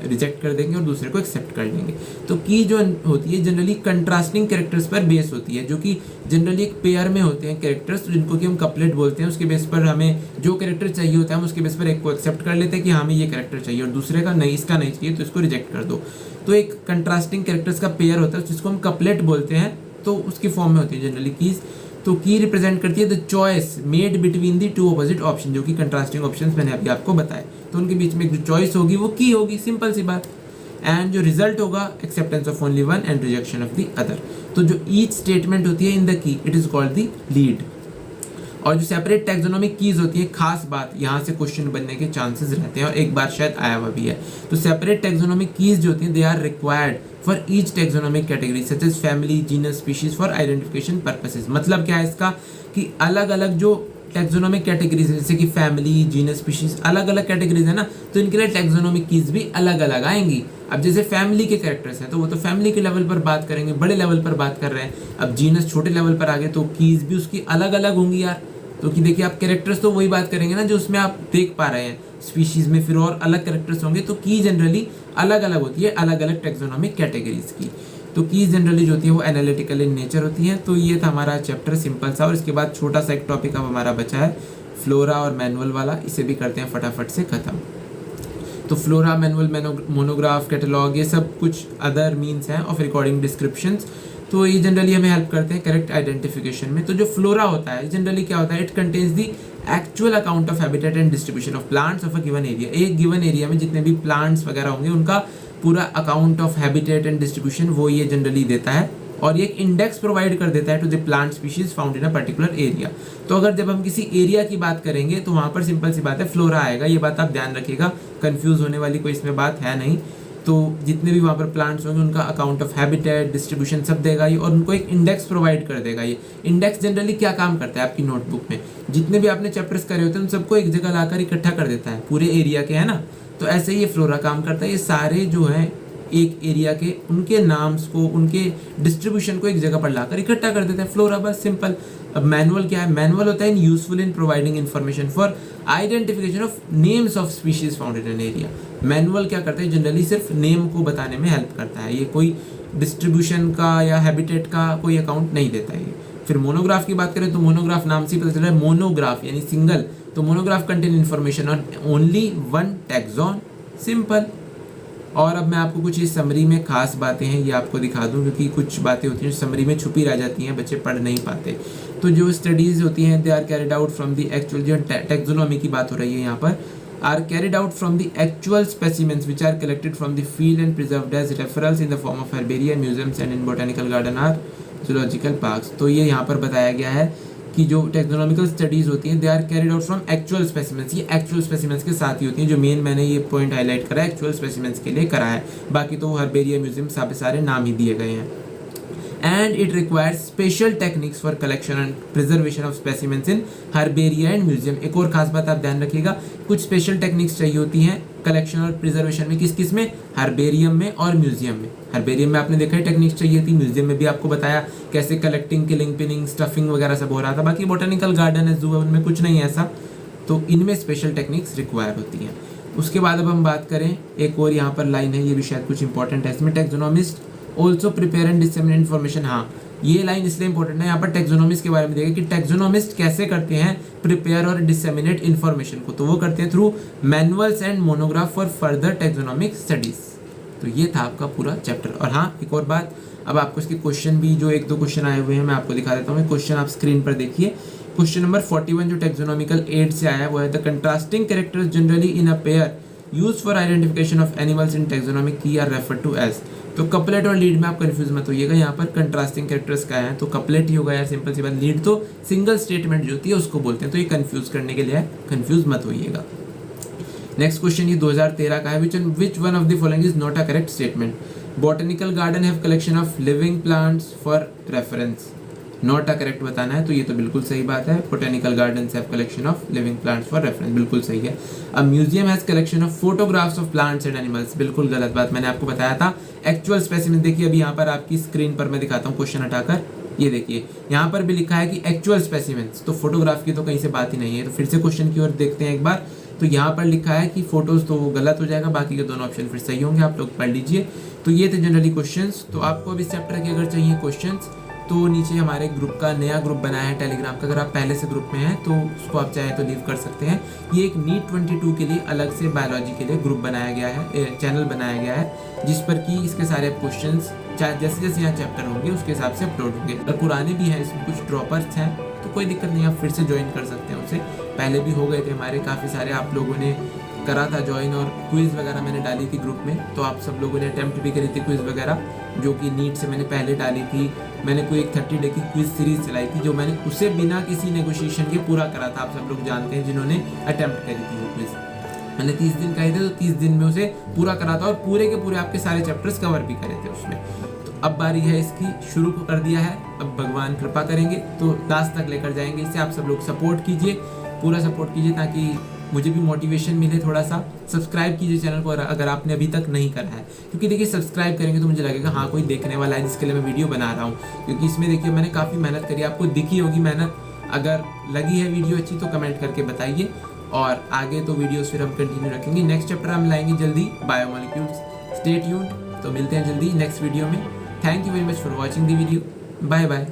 रिजेक्ट कर देंगे और दूसरे को एक्सेप्ट कर लेंगे। तो की जो होती है जनरली कंट्रास्टिंग कैरेक्टर्स पर बेस होती है, जो कि जनरली एक पेयर में होते हैं कैरेक्टर्स, जिनको कि हम कपलेट बोलते हैं। उसके बेस पर हमें जो कैरेक्टर चाहिए होता है हम उसके बेस पर एक को एक्सेप्ट कर लेते हैं कि हमें ये कैरेक्टर चाहिए, और दूसरे का नहीं, इसका नहीं चाहिए तो इसको रिजेक्ट कर दो। तो एक कंट्रास्टिंग कैरेक्टर्स का पेयर होता है जिसको हम कपलेट बोलते हैं, तो उसकी फॉर्म में होती है जनरली कीज। तो की रिप्रेजेंट करती है the choice made between the two opposite option, जो कि कंट्रास्टिंग ऑप्शंस मैंने अभी आपको बताए। तो उनके बीच में एक जो चॉइस होगी वो की होगी, सिंपल सी बात। एंड जो रिजल्ट होगा acceptance of only one and rejection of the other. तो जो ईच स्टेटमेंट होती है in the key, it is called the lead. और जो सेपरेट टैक्सोनॉमिक कीज होती है, खास बात, यहाँ से क्वेश्चन बनने के चांसेस रहते हैं, और एक बार शायद आया हुआ भी है। तो सेपरेट टैक्सोनॉमिक कीज जो होती हैं, they are required for each taxonomic category such as family, genus, species for identification purposes. मतलब क्या है इसका, कि अलग अलग जो टैक्सोनॉमिक कैटेगरीज है, जैसे कि फैमिली, जीनस, स्पीशीज, अलग अलग कैटेगरीज है ना, तो इनके लिए टैक्सोनॉमिक कीज भी अलग अलग आएंगी। अब जैसे फैमिली के कैरेक्टर्स हैं तो वो तो फैमिली के लेवल पर बात करेंगे, बड़े लेवल पर बात कर रहे हैं। अब जीनस छोटे लेवल पर आ गए तो कीज भी उसकी अलग अलग होंगी यार। तो कि देखिए आप कैरेक्टर्स तो वही बात करेंगे ना जो उसमें आप देख पा रहे हैं, स्पीशीज में फिर और अलग कैरेक्टर्स होंगे। तो की जनरली अलग अलग होती है, अलग अलग टैक्सोनॉमिक कैटेगरीज की। तो की जनरली जो होती है वो एनालिटिकल इन नेचर होती है। तो ये था हमारा चैप्टर सिंपल सा। और इसके बाद छोटा सा एक टॉपिक अब हमारा बचा है फ्लोरा और मैनुअल वाला, इसे भी करते हैं फटाफट से खत्म। तो फ्लोरा, मैनुअल, मोनोग्राफ, कैटलॉग, ये सब कुछ अदर मीन्स हैं ऑफ रिकॉर्डिंग डिस्क्रिप्शंस। तो ये जनरली हमें हेल्प करते हैं करेक्ट आइडेंटिफिकेशन में। तो जो फ्लोरा होता है जनरली क्या होता है, it contains the actual account of habitat and distribution of plants of a given area. एक गिवन एरिया में जितने भी प्लांट्स वगैरह होंगे उनका पूरा account of habitat and distribution वो ये जनरली देता है, और ये एक इंडेक्स प्रोवाइड कर देता है to the plant species found in a particular area. तो अगर जब हम किसी एरिया की बात करेंगे तो वहाँ पर सिंपल सी बात है फ्लोरा आएगा, ये बात आप ध्यान रखिएगा, कंफ्यूज होने वाली कोई इसमें बात है नहीं। तो जितने भी वहाँ पर प्लांट्स होंगे उनका अकाउंट ऑफ हैबिटेट, डिस्ट्रीब्यूशन सब देगा ये, और उनको एक इंडेक्स प्रोवाइड कर देगा। ये इंडेक्स जनरली क्या काम करता है आपकी नोटबुक में, जितने भी आपने चैप्टर्स करे होते हैं उन सबको एक जगह लाकर इकट्ठा कर देता है पूरे एरिया के, है ना। तो ऐसे ही ये फ्लोरा काम करता है, ये सारे जो हैं एक एरिया के उनके नाम्स को, उनके डिस्ट्रीब्यूशन को एक जगह पर लाकर इकट्ठा कर देते हैं, फ्लोरा, बस सिंपल। अब मैनुअल क्या है, मैनुअल होता है useful in providing information for identification of names of species found in an area. Manual क्या करता है, जनरली सिर्फ नेम को बताने में हेल्प करता है, ये कोई डिस्ट्रीब्यूशन का या हैबिटेट का कोई अकाउंट नहीं देता है। फिर मोनोग्राफ की बात करें तो मोनोग्राफ नाम से पता चल रहा है, मोनोग्राफ यानी सिंगल। तो monograph contain information on only one taxon, simple. और अब मैं आपको कुछ इस समरी में खास बातें हैं ये आपको दिखा दूं, क्योंकि कुछ बातें होती हैं जो समरी में छुपी रह जाती हैं, बच्चे पढ़ नहीं पाते। तो जो स्टडीज़ होती हैं they are carried out from the actual, जो टैक्सोनॉमी की बात हो रही है यहाँ पर, are carried out from the actual specimens which are collected from the field and preserved as reference in the form of herbaria, museums and in botanical garden or zoological parks. तो ये यहाँ पर बताया गया है कि जो टैक्सोनॉमिकल स्टडीज होती हैं they are carried out from actual specimens. ये एक्चुअल स्पेसिमेंस के साथ ही होती हैं, जो मेन मैंने ये पॉइंट हाईलाइट करा है एक्चुअल स्पेसिमेंस के लिए करा है, बाकी तो हर्बेरिया, म्यूजियम सारे नाम ही दिए गए हैं। And it requires special techniques for collection and preservation of specimens in herbaria and museum. एक और खास बात आप ध्यान रखिएगा, कुछ स्पेशल टेक्निक्स चाहिए होती हैं कलेक्शन और प्रिजर्वेशन में, किस किस में, हर्बेरियम में और म्यूजियम में। हर्बेरियम में आपने देखा है टेक्निक्स चाहिए थी, म्यूजियम में भी आपको बताया कैसे कलेक्टिंग, किलिंग, पिनिंग, स्टफिंग वगैरह सब हो रहा था। बाकी बोटेनिकल गार्डन है, जू है, उनमें कुछ नहीं है ऐसा, तो इनमें स्पेशल टेक्निक्स रिक्वायर होती हैं। उसके बाद अब हम बात करें, एक और यहाँ पर लाइन है, ये भी शायद कुछ इंपॉर्टेंट है इसमें, taxonomist also prepare and disseminate information. हाँ, ये लाइन इसलिए इंपॉर्टेंट है, यहाँ पर टैक्सोनॉमिस्ट के बारे में देखिए कि टैक्सोनॉमिस्ट कैसे करते हैं प्रिपेयर और डिसेमिनेट इन्फॉर्मेशन को, तो वो करते हैं through manuals and monograph for further taxonomic studies. तो ये था आपका पूरा चैप्टर। और हाँ, एक और बात, अब आपको इसके क्वेश्चन भी, जो एक दो क्वेश्चन आए हुए हैं मैं आपको दिखा देता हूँ। क्वेश्चन आप स्क्रीन पर देखिए, क्वेश्चन नंबर 41 जो टैक्सोनॉमिकल एड से आया है वो है the contrasting characters generally in a pair used for identification of animals in taxonomic की आर रेफर्ड टू एज। तो कपलेट और लीड में आप कंफ्यूज मत होइएगा, यहाँ पर कंट्रास्टिंग कैरेक्टर्स का है तो कपलेट ही होगा यार, सिंपल सी बात। लीड तो सिंगल स्टेटमेंट जो होती है उसको बोलते हैं, तो ये कंफ्यूज करने के लिए है, कंफ्यूज मत होइएगा। नेक्स्ट क्वेश्चन ये 2013 का है, विच one of the following is not a correct statement. Botanical garden have collection of living plants for reference, not a correct बताना है, तो ये तो बिल्कुल सही बात है। Botanical gardens have collection of living plants for reference, बिल्कुल सही है। A museum has collection of photographs of plants and animals, बिल्कुल गलत बात, मैंने आपको बताया था। एक्चुअल स्पेसिमेन देखिए, अभी यहाँ पर आपकी स्क्रीन पर मैं दिखाता हूँ क्वेश्चन हटाकर, ये देखिए यहाँ पर भी लिखा है कि एक्चुअल स्पेसिमेंस, तो फोटोग्राफ की तो कहीं से बात ही नहीं है। तो फिर से क्वेश्चन की ओर देखते हैं एक बार, तो यहाँ पर लिखा है कि फोटोज, तो वो गलत हो जाएगा, बाकी के दोनों ऑप्शन फिर सही होंगे, आप लोग पढ़ लीजिए। तो ये थे जनरली क्वेश्चंस। तो आपको अभी इस चैप्टर के अगर चाहिए क्वेश्चंस तो नीचे हमारे ग्रुप का नया ग्रुप बनाया है टेलीग्राम का, अगर आप पहले से ग्रुप में हैं तो उसको आप चाहें तो लीव कर सकते हैं। ये एक नीट 22 के लिए अलग से बायोलॉजी के लिए ग्रुप बनाया गया है, चैनल बनाया गया है, जिस पर कि इसके सारे क्वेश्चंस जैसे जैसे यहाँ चैप्टर होंगे उसके हिसाब से अपलोड होंगे। और पुराने भी हैं, इसमें कुछ ड्रॉपर्स हैं तो कोई दिक्कत नहीं, आप फिर से ज्वाइन कर सकते हैं। उसे पहले भी हो गए थे हमारे काफ़ी सारे, आप लोगों ने करा था ज्वाइन, और क्विज़ वगैरह मैंने डाली थी ग्रुप में, तो आप सब लोगों ने अटेम्प्ट भी करी थी क्विज़ वगैरह, जो कि नीट से मैंने पहले डाली थी। मैंने कोई एक 30 डे की क्विज़ सीरीज़ चलाई थी, जो मैंने उसे बिना किसी नेगोशिएशन के पूरा करा था। आप सब लोग जानते हैं जिन्होंने अटेम्प्ट करी थी वो क्विज़, मैंने 30 दिन कहे थे, तो 30 दिन में उसे पूरा करा था और पूरे के पूरे आपके सारे चैप्टर्स कवर भी करे थे उसमें। तो अब बारी है इसकी, शुरू को कर दिया है, अब भगवान कृपा करेंगे तो लास्ट तक लेकर जाएंगे इसे। आप सब लोग सपोर्ट कीजिए, पूरा सपोर्ट कीजिए, ताकि मुझे भी मोटिवेशन मिले थोड़ा सा। सब्सक्राइब कीजिए चैनल को अगर आपने अभी तक नहीं करा है, क्योंकि देखिए सब्सक्राइब करेंगे तो मुझे लगेगा हाँ कोई देखने वाला है जिसके लिए मैं वीडियो बना रहा हूँ, क्योंकि इसमें देखिए मैंने काफ़ी मेहनत करी, आपको दिखी होगी मेहनत। अगर लगी है वीडियो अच्छी तो कमेंट करके बताइए, और आगे तो वीडियोस फिर हम कंटिन्यू रखेंगे। नेक्स्ट चैप्टर हम लाएंगे जल्दी, बायोमोलिक्यूल्स। स्टे ट्यून्ड, तो मिलते हैं जल्दी नेक्स्ट वीडियो में। Thank you very much for watching the video, bye bye.